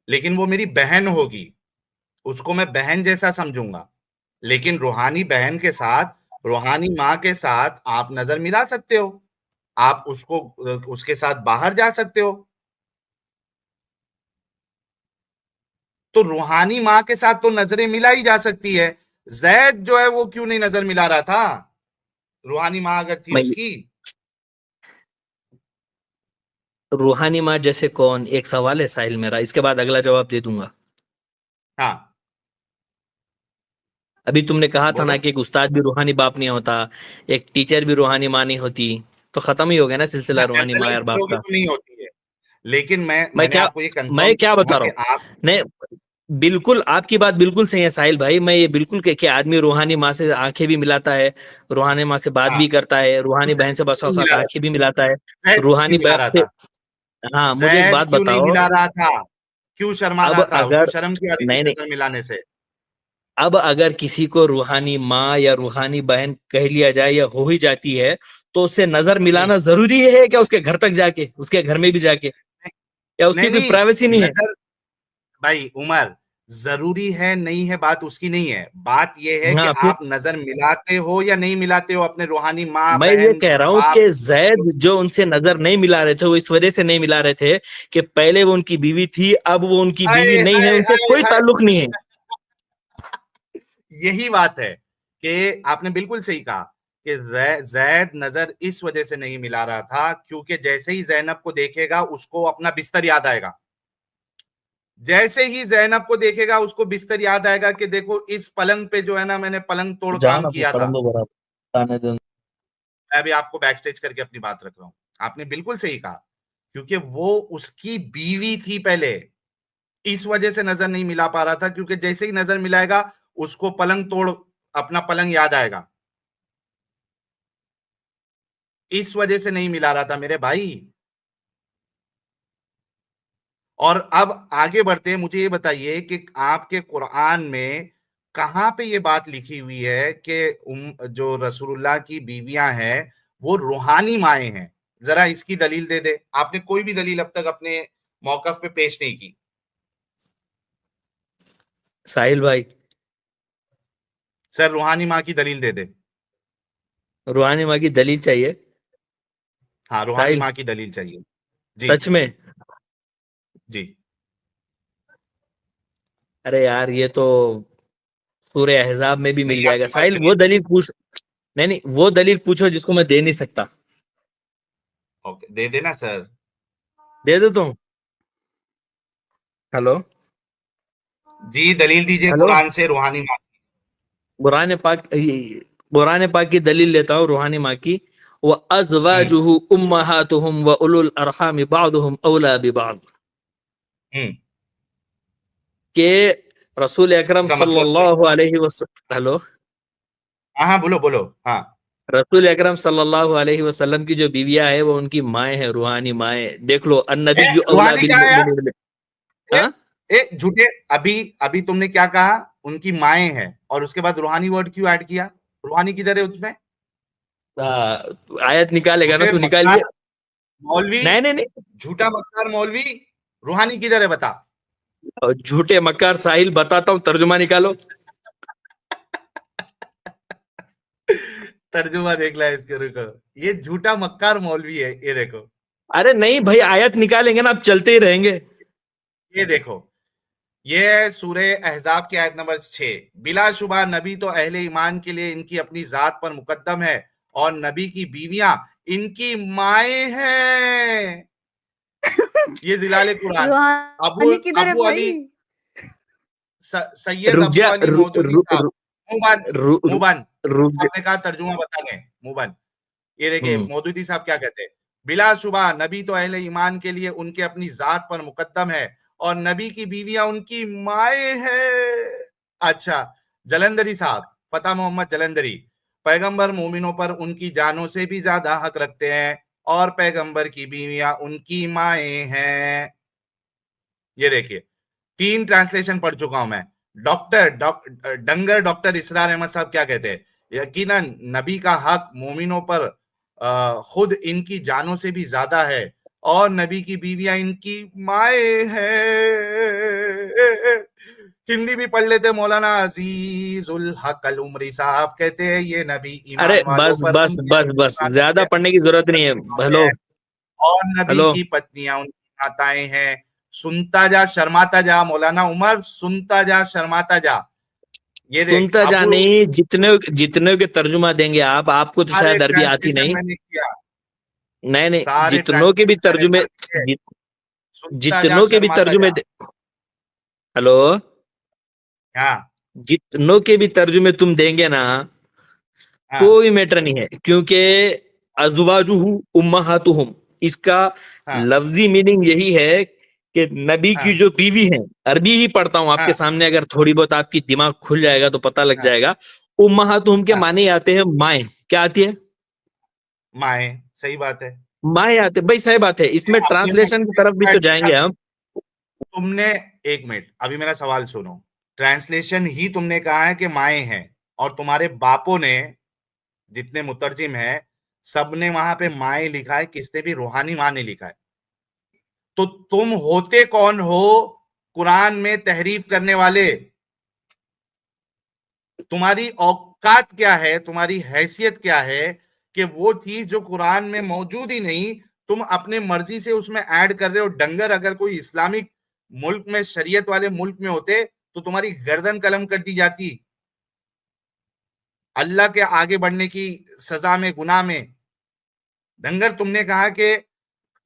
लेकिन वो मेरी बहन होगी, उसको मैं बहन जैसा समझूंगा। लेकिन रूहानी बहन के साथ, रूहानी माँ के साथ आप नजर मिला सकते हो, आप उसको उसके साथ बाहर जा सकते हो। तो रूहानी माँ के साथ तो नजरें मिला ही जा सकती है। जैद जो है वो क्यों नहीं नजर मिला रहा था, रूहानी माँ अगर थी मैं उसकी? रूहानी माँ जैसे कौन, एक सवाल है साहिल मेरा, इसके बाद अगला जवाब दे दूंगा। हाँ, अभी तुमने कहा था ना बोलो। कि एक उस्ताद भी रूहानी बाप नहीं होता, एक टीचर भी रूहानी माँ नहीं होती, तो खत्म ही हो गया ना सिलसिला रूहानी माँ जनरलाइज और बाप करोगे का। तो नहीं होती है, लेकिन मैं मैंने क्या आपको ये कंफर्म मैं क्या किया बता हूं रहा कि हूँ, आप नहीं, बिल्कुल आपकी बात बिल्कुल सही है साहिल भाई। मैं ये बिल्कुल कि आदमी रूहानी माँ से आंखें भी मिलाता है, रूहानी माँ से बात हाँ, भी करता है, रूहानी जैद बहन से बसा क्यों नहीं उसा मिला रहा आंखें भी मिलाता है, था? जैद क्यों नहीं रूहानी मिला बाप रहा से। था? हाँ, मुझे एक बात जैद क्यों नहीं बताओ। मिला रहा था? क्यों शर्मा अब रहा था? उसको अगर शर्म क्यों आ रही थी नहीं नहीं नजर मिलाने से? अब अगर किसी को रूहानी माँ या रूहानी बहन कह लिया जाए या हो ही जाती है, तो उससे नजर हम्म, मिलाना जरूरी है क्या, उसके घर तक जाके, उसके घर में भी जाके, या उसकी नहीं कोई नहीं, प्राइवेसी नहीं है? नजर, भाई उमर, जरूरी है नहीं है बात उसकी नहीं है, बात यह है कि हाँ, फिर आप नजर मिलाते हो या नहीं मिलाते हो अपने रूहानी माँ, मैं ये बहन, कह रहा हूँ बाप। कि जैद जो उनसे नजर नहीं मिला रहे थे, वो इस वजह से नहीं मिला रहे थे कि पहले वो उनकी बीवी थी, अब वो उनकी बीवी हाय नहीं है, हाय उनसे हाय कोई हाय, ताल्लुक नहीं है। यही बात है कि आपने बिल्कुल सही कहा कि जैद नजर इस वजह से नहीं मिला रहा था क्योंकि जैसे ही जैनब को देखेगा उसको अपना बिस्तर याद आएगा। जैसे ही जैनब को देखेगा उसको बिस्तर याद आएगा कि देखो इस पलंग पे जो है ना, मैंने पलंग तोड़ जान काम अपने किया था। पढ़ने दो बराबर, आने दो। मैं भी आपको बैक स्टेज करके अपनी बात रख रहा हूं। आपने बिल्कुल सही कहा, क्योंकि वो उसकी बीवी थी पहले, इस वजह से नजर नहीं मिला पा रहा था, क्योंकि जैसे ही नजर मिलाएगा उसको पलंग तोड़ अपना पलंग याद आएगा। इस वजह से नहीं मिला रहा था मेरे भाई। और अब आगे बढ़ते हैं, मुझे ये बताइए कि आपके कुरान में कहां पे ये बात लिखी हुई है कि जो रसूलुल्लाह की बीवियां हैं वो रूहानी माएँ हैं? जरा इसकी दलील दे दे। आपने कोई भी दलील अब तक अपने मौकफ पे पेश नहीं की। साहिल भाई, सर, रूहानी माँ की दलील दे दे। रूहानी माँ की दलील चाहिए? हाँ, रूहानी साहिल, माँ की दलील चाहिए। जी, सच में? जी। अरे यार, ये तो सूर्य अहजाब में भी मिल नहीं, जाएगा आपके पास साहिल। वो दलील है? दलील पूछ, नहीं नहीं, वो दलील पूछो जिसको मैं दे नहीं सकता। ओके, दे देना सर। दे देता हूँ। हेलो? जी, दलील दीजिए हेलो? कुरान से रूहानी माँ की। कुरान पाक, कुरान पाक की दलील लेता हूँ रूहानी माँ की। व हम्म, अज़वाजुहु उम्महातुहुम व उलुल अरहाम बादुहुम औला बिबाद, हम्म। के रसूल अकरम इसका मतलब क्या? सल्लल्लाहु अलैहि वसल्लम, हेलो, हाँ हाँ, बोलो बोलो। हाँ, रसूल अकरम सल्लल्लाहु अलैहि वसल्लम की जो बीवियां है वो उनकी माएँ हैं, रूहानी माएँ। देख लो, अन्नबी औला रूहानी बिल क्या है यार? मुमिनीन। ए, हाँ, झूठे। अभी अभी तुमने क्या कहा? उनकी माएँ हैं, और उसके बाद रूहानी वर्ड क्यों ऐड किया? रूहानी किधर है उसमें? आयत निकालेगा ना, झूठे तू मक्कार निकालिए। मौलवी, नहीं नहीं नहीं, झूठा मक्कार मौलवी, रूहानी किधर है बता। झूठे मक्कार साहिल, बताता हूँ, तर्जुमा निकालो। तर्जुमा देख ला इसके, रुको। ये झूठा मक्कार मौलवी है, ये देखो। अरे नहीं भाई, आयत निकालेंगे ना, आप चलते ही रहेंगे। ये देखो, ये है सूरह अहजाब की आयत नंबर 6। बिलाशुबा नबी तो अहले ईमान के लिए इनकी अपनी जात पर मुकद्दम है, और नबी की बीवियां इनकी माएँ हैं। ये जिलाले कुरान। अबू रूहानी किधर है अबू अली, भाई? सैयद रुक अबू जा, अली रु, मौदूदी रु, साहब। रु, मुंह बंद, रु, रु, मुंह बंद। रुक जा। आपने कहा तर्जुमा बता दें, मुंह बंद। ये देखिए हम्म, मौदूदी साहब क्या कहते हैं। बिलाशुबा नबी तो अहले ईमान के लिए उनके अपनी जात पर मुकद्दम है, और नबी की बीवियां उनकी माएँ हैं। अच्छा, जलंधरी साहब, फतेह मोहम्मद जलंधरी, पैगंबर मोमिनों पर उनकी जानों से भी ज्यादा हक रखते हैं, और पैगंबर की बीवियां उनकी माएँ हैं। ये देखिए, 3 ट्रांसलेशन पढ़ चुका हूं मैं। डंगर डॉक्टर इसरार अहमद साहब क्या कहते हैं? यकीनन नबी का हक मोमिनों पर खुद इनकी जानों से भी ज्यादा है और नबी की बीवियां इनकी माए हैं। हिंदी भी पढ़ लेते मौलाना अजीजुल हक अल उमरी साहब कहते हैं ये नबी अरे ईमान वालों बस पर बस उनकी बस बस ज्यादा पढ़ने की जरूरत नहीं है। हेलो और नबी हेलो की पत्नियां उनकी माताएं हैं। सुनता जा शर्माता जा मौलाना उमर, सुनता जा शर्माता जा। ये देख सुनता जा अबू, नहीं, जितने जितने के तर्जुमा देंगे आप, आपको तो सारे शायद अरबी आती ट्रांसलेशन नहीं। मैंने किया, नहीं नहीं, सारे जितनों के भी ट्रांसलेशन मैंने तर्जुमे पढ़ लिए। जित, सुनता जा जितनों के भी शर्माता तर्जुमे जा। हेलो, हाँ जितनों के भी तर्जुमे तुम देंगे ना, हाँ कोई मैटर नहीं है, क्योंकि अज़वाजुहु उम्महातुहुम, इसका हाँ लफ्जी मीनिंग यही है कि नबी की हाँ जो बीवी है। अरबी ही पढ़ता हूं आपके हाँ सामने, अगर थोड़ी बहुत आपकी दिमाग खुल जाएगा तो पता लग हाँ जाएगा। उम्महातुहुम के हाँ माने आते हैं माए। क्या आती है? माए, सही बात है। माए आते, भाई सही बात है, इसमें अपने ट्रांसलेशन की तरफ भी तो जाएंगे हम। तुमने, एक मिनट अभी मेरा सवाल सुनो। ट्रांसलेशन ही तुमने कहा है कि माए हैं, और तुम्हारे बापों ने, जितने मुतरजिम है, सबने वहां पे माए लिखा है, किसने भी रूहानी मां नहीं लिखा है। तो तुम होते कौन हो कुरान में तहरीफ करने वाले? तुम्हारी औकात क्या है, तुम्हारी हैसियत क्या है कि वो चीज जो कुरान में मौजूद ही नहीं, तुम अपने मर्जी से उसमें ऐड कर रहे हो? डंगर, अगर कोई इस्लामिक मुल्क में, शरीयत वाले मुल्क में होते तो तुम्हारी गर्दन कलम कर दी जाती, अल्लाह के आगे बढ़ने की सजा में, गुनाह में। डंगर, तुमने कहा कि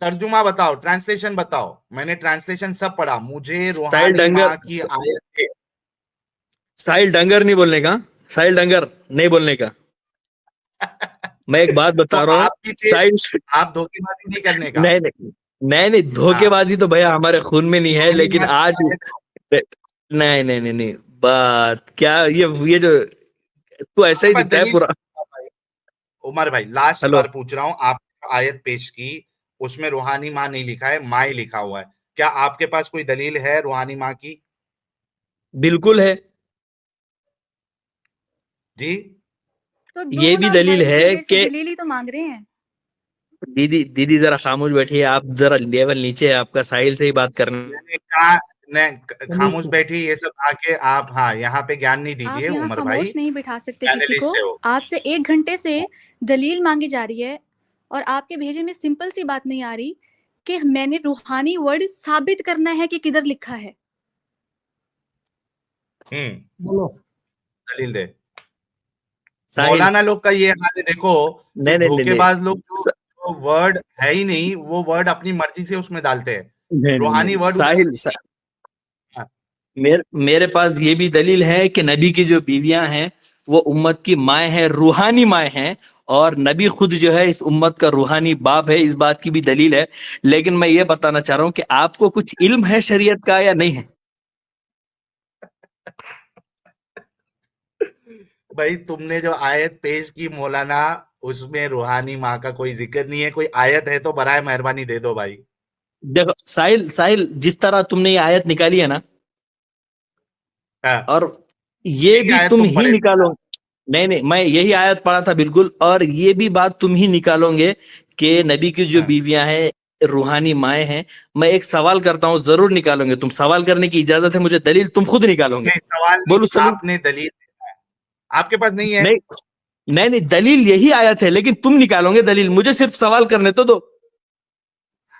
तर्जुमा बताओ, ट्रांसलेशन बताओ। मैंने ट्रांसलेशन सब पढ़ा, मुझे साहिल रूहानी डंगर, माँ की आयत के साहिल डंगर नहीं बोलने का, साहिल डंगर नहीं बोलने का। मैं एक बात तो बता रहा हूँ आपकी तेज, साहिल। आप धोखेबाजी नहीं करने का। नहीं नहीं नहीं नहीं, हाँ, धोखेबाजी तो भैया हमारे खून में नहीं है, रूहानी लेकिन माँ की आज आयत, नहीं नहीं नहीं नहीं, बात क्या, ये जो तू ऐसा ही पास दिखता है दलील, पूरा। उमर भाई लास्ट हेलो, बार पूछ रहा हूं, आप आयत पेश की, उसमें रूहानी माँ नहीं लिखा है, माँ ही लिखा हुआ है। क्या आपके पास कोई दलील है रूहानी माँ की? बिल्कुल है। जी, तो ये 2 भी लाख दलील 22 है देर से कि दलील ही तो मांग रहे हैं। दीदी दीदी जरा खामोश बैठिए, आप जरा लेवल नीचे है आपका, साहिल से ही बात करना। मैंने कहा, तमीज खामोश से। बैठी, ये सब आके आप, हाँ, यहाँ पे ज्ञान नहीं आप दीजिए यहाँ उमर भाई, खामोश नहीं बिठा सकते किसी को। एनालिस्ट है वो। आपसे 1 घंटे से दलील मांगी जा रही है और आपके भेजे में सिंपल सी बात नहीं आ रही कि मैंने रूहानी वर्ड साबित करना है कि किधर लिखा है। बोलो। दलील दे। साहिल, मौलाना लोग का ये हाल है, देखो कि नहीं नहीं नहीं नहीं, धोखेबाज लोग जो वर्ड है ही नहीं, वो वर्ड अपनी मर्जी से उसमें डालते हैं। नहीं नहीं रूहानी नहीं वर्ड उसमें, साहिल, मेरे पास ये भी दलील है कि नबी की जो बीवियां हैं वो उम्मत की माए हैं, रूहानी माए हैं, और नबी खुद जो है इस उम्मत का रूहानी बाप है, इस बात की भी दलील है। लेकिन मैं ये बताना चाह रहा हूं कि आपको कुछ इल्म है शरीयत का या नहीं है? भाई तुमने जो आयत पेश की मौलाना, उसमें रूहानी माँ का कोई जिक्र नहीं है। कोई आयत है तो बराए मेहरबानी दे दो भाई। देखो साहिल, साहिल जिस तरह तुमने ये आयत निकाली है ना, हाँ, और ये यही भी आयत तुम तुम ही पढ़े थे। निकालो। नहीं नहीं, मैं यही आयत पढ़ा था बिल्कुल, और ये भी बात तुम ही निकालोगे कि नबी की जो हाँ, बीवियां हैं रूहानी माए हैं। मैं एक सवाल करता हूं, जरूर निकालोगे तुम, सवाल करने की इजाजत है मुझे, दलील तुम खुद निकालोगे। नहीं सवाल नहीं, बोलो सलीम। आपने दलील देना है, आपके पास नहीं है। नहीं नहीं नहीं, दलील यही आयत है, लेकिन तुम निकालोगे दलील, मुझे सिर्फ सवाल करने तो दो।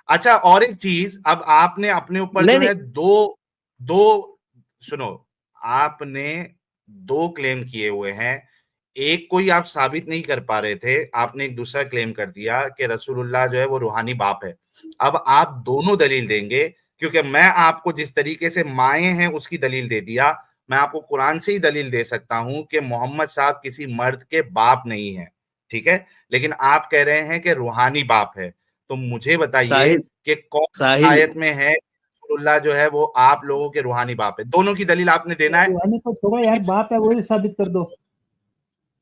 अच्छा, और एक चीज, अब आपने अपने ऊपर नहीं जो नहीं, है दो दो सुनो, आपने दो क्लेम किए हुए हैं। एक कोई आप साबित नहीं कर पा रहे थे, आपने एक दूसरा क्लेम कर दिया कि रसूलुल्लाह जो है वो रूहानी बाप है। अब आप दोनों दलील देंगे, क्योंकि मैं आपको जिस तरीके से माए हैं उसकी दलील दे दिया, मैं आपको कुरान से ही दलील दे सकता हूं कि मोहम्मद साहब किसी मर्द के बाप नहीं है, ठीक है। लेकिन आप कह रहे हैं कि रूहानी बाप है। तो मुझे बताइए साहिल, कि कौन सी साहिल, आयत में है रसूलुल्लाह जो है वो आप लोगों के रूहानी बाप है? दोनों की दलील आपने देना है। रूहानी को छोड़ो यार, 20 बाप है वो ही साबित कर दो।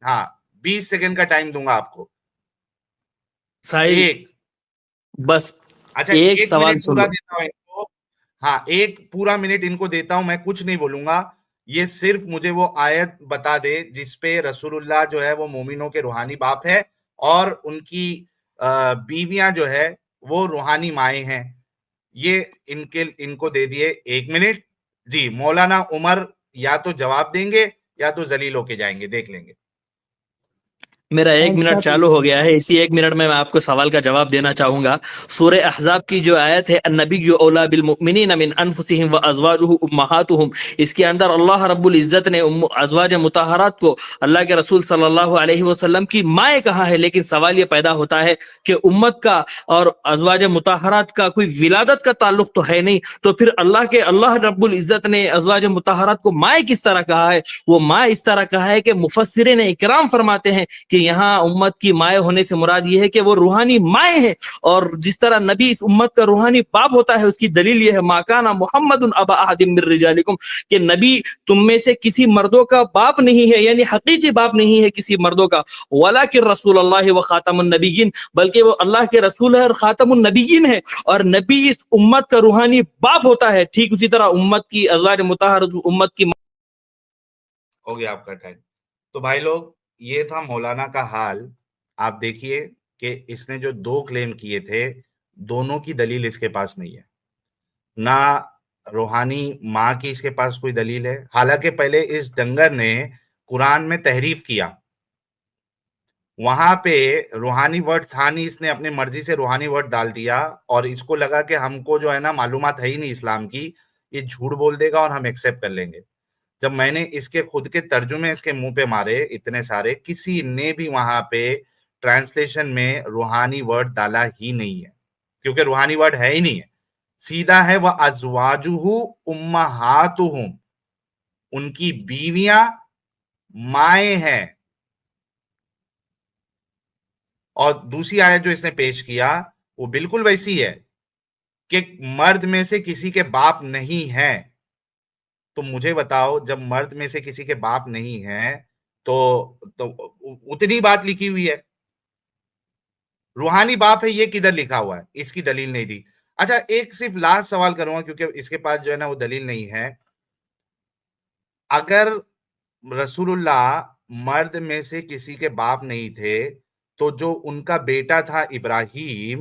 हाँ, 20 सेकंड का टाइम दूंगा आपको। साहिल, एक, बस अच्छा, एक एक सवाल मिनट सुन पूरा लो। देता हूं इनको। हाँ, एक पूरा मिनट इनको देता हूं, मैं कुछ नहीं बोलूंगा। ये सिर्फ मुझे वो आयत बता दे जिसपे रसूलुल्लाह जो है वो मोमिनों के रूहानी बाप है और उनकी बीवियां जो है वो रूहानी माएँ हैं। ये इनको दे दिए 1 मिनट। जी, मौलाना उमर या तो जवाब देंगे या तो जलील होके जाएंगे, देख लेंगे। मेरा 1 मिनट स्टार्ट चालू हो गया है। इसी 1 मिनट में मैं आपको सवाल का जवाब देना चाहूंगा। सूरह अहज़ाब की जो आयत है अन्नबिय्यु औला बिल मुमिनीना मिन अनफुसिहिम व अज़वाजुहु उम्महातुहुम, इसके अंदर अल्लाह रब्बुल इज्जत ने अज़वाज मुताहरात को अल्लाह के रसूल सल्लल्लाहु अलैहि वसल्लम की माएँ कहा है। लेकिन सवाल ये पैदा होता है कि उम्मत का और अज़वाज मुताहरात का कोई विलादत का ताल्लुक तो है नहीं, तो फिर अल्लाह रब्बुल इज्जत ने अज़वाज मुताहरात को माएँ किस तरह कहा है? वो माँ इस तरह कहा है कि मुफस्सिरीन इकराम फरमाते हैं कि यहाँ उम्मत की माए होने से मुराद ये है कि वो रूहानी माए हैं। और जिस तरह नबी इस उम्मत का रूहानी बाप होता है, उसकी दलील ये है माकाना मुहम्मदुन अबा अहदिम मिर रिजालिकुम, कि नबी तुम में से किसी मर्दों का बाप नहीं है, यानी हकीकी बाप नहीं है किसी मर्दों का। वलाकिन रसूलुल्लाह व खातमुन नबिय्यीन, बल्कि वो अल्लाह के रसूल है और खातमुन नबिय्यीन है। और नबी इस उम्मत का रूहानी बाप होता है। ठीक उसी तरह उम्मत की अज़वाज मुताहरत उम्मत की हो गया आपका टाइम। तो भाई लोग, ये था मौलाना का हाल। आप देखिए कि इसने जो 2 क्लेम किए थे, दोनों की दलील इसके पास नहीं है। ना रूहानी माँ की इसके पास कोई दलील है। हालांकि पहले इस डंगर ने कुरान में तहरीफ किया, वहां पे रूहानी वर्ड था नहीं, इसने अपनी मर्जी से रूहानी वर्ड डाल दिया और इसको लगा कि हमको जो है ना मालूमात है ही नहीं इस्लाम की, ये झूठ बोल देगा और हम एक्सेप्ट कर लेंगे। जब मैंने इसके खुद के तर्जुमे इसके मुंह पे मारे इतने सारे, किसी ने भी वहां पे ट्रांसलेशन में रूहानी वर्ड डाला ही नहीं है, क्योंकि रूहानी वर्ड है ही नहीं है। सीधा है वह अज़वाजुहु उम्महातुहुम, उनकी बीवियां माएँ हैं। और दूसरी आयत जो इसने पेश किया वो बिल्कुल वैसी है कि मर्द में से किसी के बाप नहीं है। तो मुझे बताओ, जब मर्द में से किसी के बाप नहीं है तो उतनी बात लिखी हुई है। रूहानी बाप है ये किधर लिखा हुआ है? इसकी दलील नहीं दी। अच्छा, एक सिर्फ लास्ट सवाल करूंगा क्योंकि इसके पास जो है ना वो दलील नहीं है। अगर रसूलुल्लाह मर्द में से किसी के बाप नहीं थे तो जो उनका बेटा था इब्राहिम,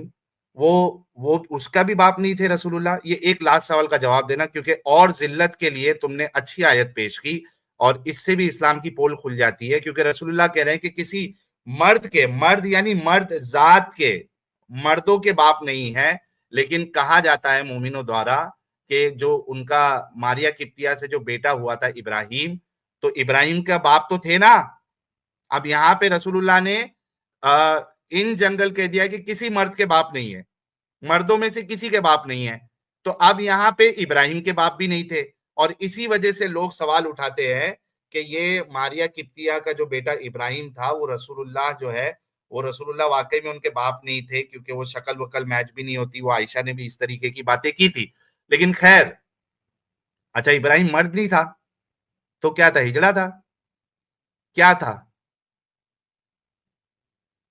वो उसका भी बाप नहीं थे रसूलुल्लाह? ये एक लास्ट सवाल का जवाब देना, क्योंकि और जिल्लत के लिए तुमने अच्छी आयत पेश की और इससे भी इस्लाम की पोल खुल जाती है। क्योंकि रसूलुल्लाह कह रहे हैं कि किसी मर्द यानी मर्द जात के मर्दों के बाप नहीं है, लेकिन कहा जाता है मोमिनों द्वारा कि जो उनका मारिया किप्तिया से जो बेटा हुआ था इब्राहिम, तो इब्राहिम का बाप तो थे ना। अब यहाँ पे रसूलुल्लाह ने इन जनरल कह दिया कि किसी मर्द के बाप नहीं है, मर्दों में से किसी के बाप नहीं है। तो अब यहाँ पे इब्राहिम के बाप भी नहीं थे और इसी वजह से लोग सवाल उठाते हैं कि ये मारिया किप्तिया का जो बेटा इब्राहिम था वो रसूलुल्लाह जो है वो रसूलुल्लाह वाकई में उनके बाप नहीं थे, क्योंकि वो शक्ल वकल मैच भी नहीं होती। वो आयशा ने भी इस तरीके की बातें की थी। लेकिन खैर, अच्छा इब्राहिम मर्द नहीं था तो क्या था? हिजड़ा था? क्या था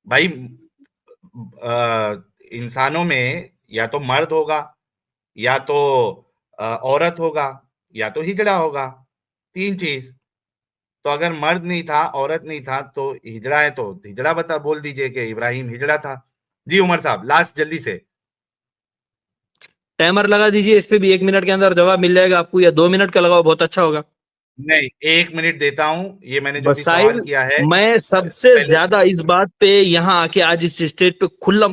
भाई? इंसानों में या तो मर्द होगा या तो औरत होगा या तो हिजड़ा होगा, 3 चीज। तो अगर मर्द नहीं था, औरत नहीं था तो हिजड़ा है, तो हिजड़ा बता बोल दीजिए कि इब्राहिम हिजड़ा था। जी उमर साहब, लास्ट जल्दी से। टाइमर लगा दीजिए, इस पे भी 1 मिनट के अंदर जवाब मिल जाएगा आपको, या 2 मिनट का लगाओ, बहुत अच्छा होगा। नहीं, 1 मिनट देता हूं। ये मैंने जो भी बसाइल, सवाल किया है, मैं सबसे पहले ज्यादा इस बात पे यहाँ आके आज इस स्टेज पे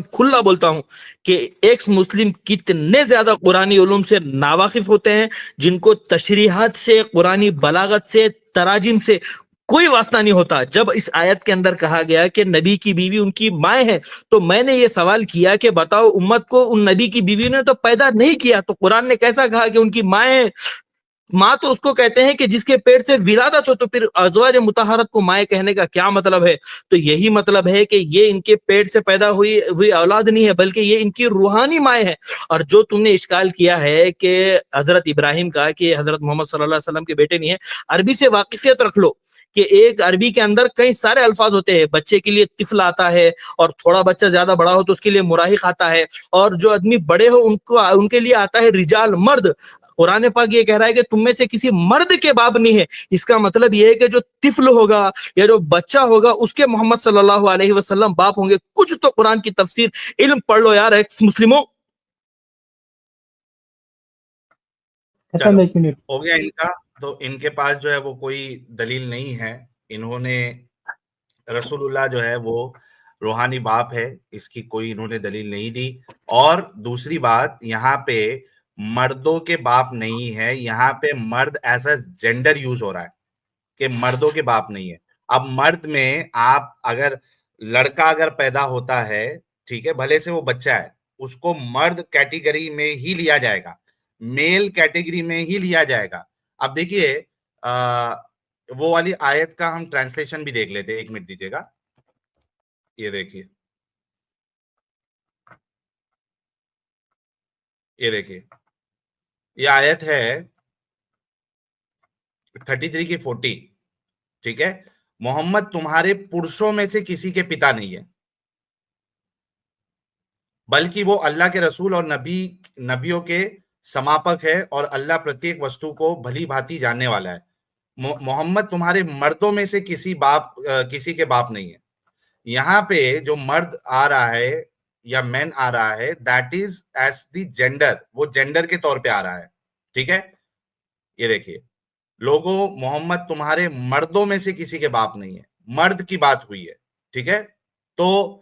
खुला बोलता हूँ कि एक्स मुस्लिम कितने ज्यादा कुरानी उलूम से नावाकिफ होते हैं, जिनको तशरीहात से, कुरानी बलागत से, तराजिम से कोई वास्ता नहीं होता। जब इस आयत के अंदर कहा गया कि नबी की बीवी उनकी माए है, तो मैंने ये सवाल किया कि बताओ, उम्मत को उन नबी की बीवी ने तो पैदा नहीं किया, तो कुरान ने कैसा कहा कि उनकी माए है? माँ तो उसको कहते हैं कि जिसके पेट से विलादत हो, तो फिर अज़वाज मुताहरत को माए कहने का क्या मतलब है? तो यही मतलब है कि ये इनके पेट से पैदा हुई औलाद नहीं है, बल्कि ये इनकी रूहानी माए है। और जो तुमने इश्काल किया है कि हजरत इब्राहिम का कि हजरत मोहम्मद सल्लल्लाहु अलैहि वसल्लम के बेटे नहीं है, अरबी से वाकिफियत रख लो कि एक अरबी के अंदर कई सारे अल्फाज होते हैं। बच्चे के लिए तिफल आता है, और थोड़ा बच्चा ज्यादा बड़ा हो तो उसके लिए मुराहिक आता है, और जो आदमी बड़े हो उनको उनके लिए आता है रिजाल, मर्द। कुरान पाक ये कह रहा है कि तुम में से किसी मर्द के बाप नहीं है। इसका मतलब ये है कि जो तिफल होगा या जो बच्चा होगा उसके मोहम्मद सल्लल्लाहु अलैहि वसल्लम बाप होंगे। कुछ तो कुरान की तफसीर इल्म पढ़ लो यार एक्स मुस्लिमों। खत्म, चलो 1 मिनट। हो गया इनका। तो इनके पास जो है वो कोई दलील नहीं है। इन्होंने रसूलुल्लाह जो है वो रूहानी बाप है, इसकी कोई इन्होंने दलील नहीं दी। और दूसरी बात, यहाँ पे मर्दों के बाप नहीं है, यहाँ पे मर्द ऐसा जेंडर यूज हो रहा है कि मर्दों के बाप नहीं है। अब मर्द में आप अगर लड़का अगर पैदा होता है, ठीक है, भले से वो बच्चा है, उसको मर्द कैटेगरी में ही लिया जाएगा, मेल कैटेगरी में ही लिया जाएगा। अब देखिए वो वाली आयत का हम ट्रांसलेशन भी देख लेते हैं, 1 मिनट दीजिएगा। ये देखिए, ये देखिए, ये आयत है 33 की 40, ठीक है। मोहम्मद तुम्हारे पुरुषों में से किसी के पिता नहीं है, बल्कि वो अल्लाह के रसूल और नबियों के समापक है, और अल्लाह प्रत्येक वस्तु को भली भांति जानने वाला है। मोहम्मद तुम्हारे मर्दों में से किसी के बाप नहीं है। यहाँ पे जो मर्द आ रहा है या मैन आ रहा है, that is as the gender, वो जेंडर के तौर पे आ रहा है, ठीक है। ये देखिए, लोगों, मोहम्मद तुम्हारे मर्दों में से किसी के बाप नहीं है, मर्द की बात हुई है, ठीक है। तो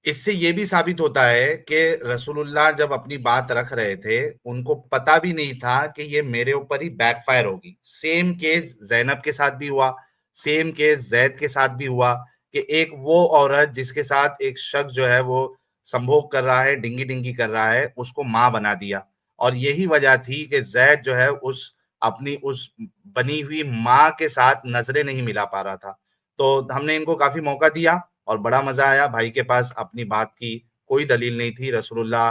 इससे ये भी साबित होता है कि रसूलुल्लाह जब अपनी बात रख रहे थे, उनको पता भी नहीं था कि ये मेरे ऊपर ही बैकफायर होगी। सेम केस जैनब के साथ भी हुआ, सेम केस जैद के साथ भी हुआ कि एक वो औरत जिसके साथ एक शख्स जो है वो संभोग कर रहा है, डिंगी डिंगी कर रहा है, उसको माँ बना दिया। और यही वजह थी कि जैद जो है अपनी उस बनी हुई माँ के साथ नजरें नहीं मिला पा रहा था। तो हमने इनको काफी मौका दिया और बड़ा मजा आया। भाई के पास अपनी बात की कोई दलील नहीं थी। रसूलुल्लाह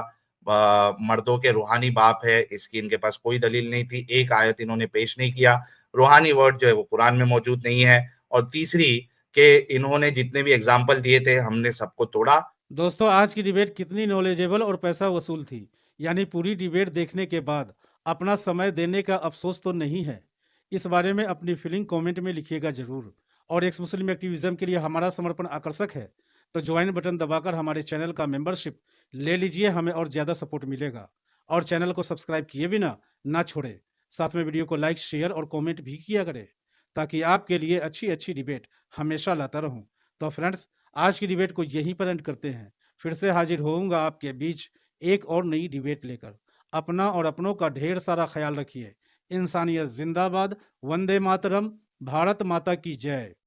मर्दों के रूहानी बाप है, इसकी इनके पास कोई दलील नहीं थी। एक आयत इन्होंने पेश नहीं किया, रूहानी वर्ड जो है वो कुरान में मौजूद नहीं है। और तीसरी कि इन्होंने जितने भी एग्जाम्पल दिए थे हमने सबको तोड़ा। दोस्तों आज की डिबेट कितनी नॉलेजेबल और पैसा वसूल थी, यानी पूरी डिबेट देखने के बाद अपना समय देने का अफसोस तो नहीं है। इस बारे में अपनी फीलिंग कमेंट में लिखिएगा जरूर। और एक्स मुस्लिम एक्टिविज्म के लिए हमारा समर्पण आकर्षक है, तो ज्वाइन बटन दबाकर हमारे चैनल का मेंबरशिप ले लीजिए, हमें और ज़्यादा सपोर्ट मिलेगा। और चैनल को सब्सक्राइब किए बिना ना छोड़े, साथ में वीडियो को लाइक शेयर और कमेंट भी किया करें, ताकि आपके लिए अच्छी अच्छी डिबेट हमेशा लाता रहूं। तो फ्रेंड्स, आज की डिबेट को यहीं पर एंड करते हैं। फिर से हाजिर होऊंगा आपके बीच एक और नई डिबेट लेकर। अपना और अपनों का ढेर सारा ख्याल रखिए। इंसानियत जिंदाबाद, वंदे मातरम, भारत माता की जय।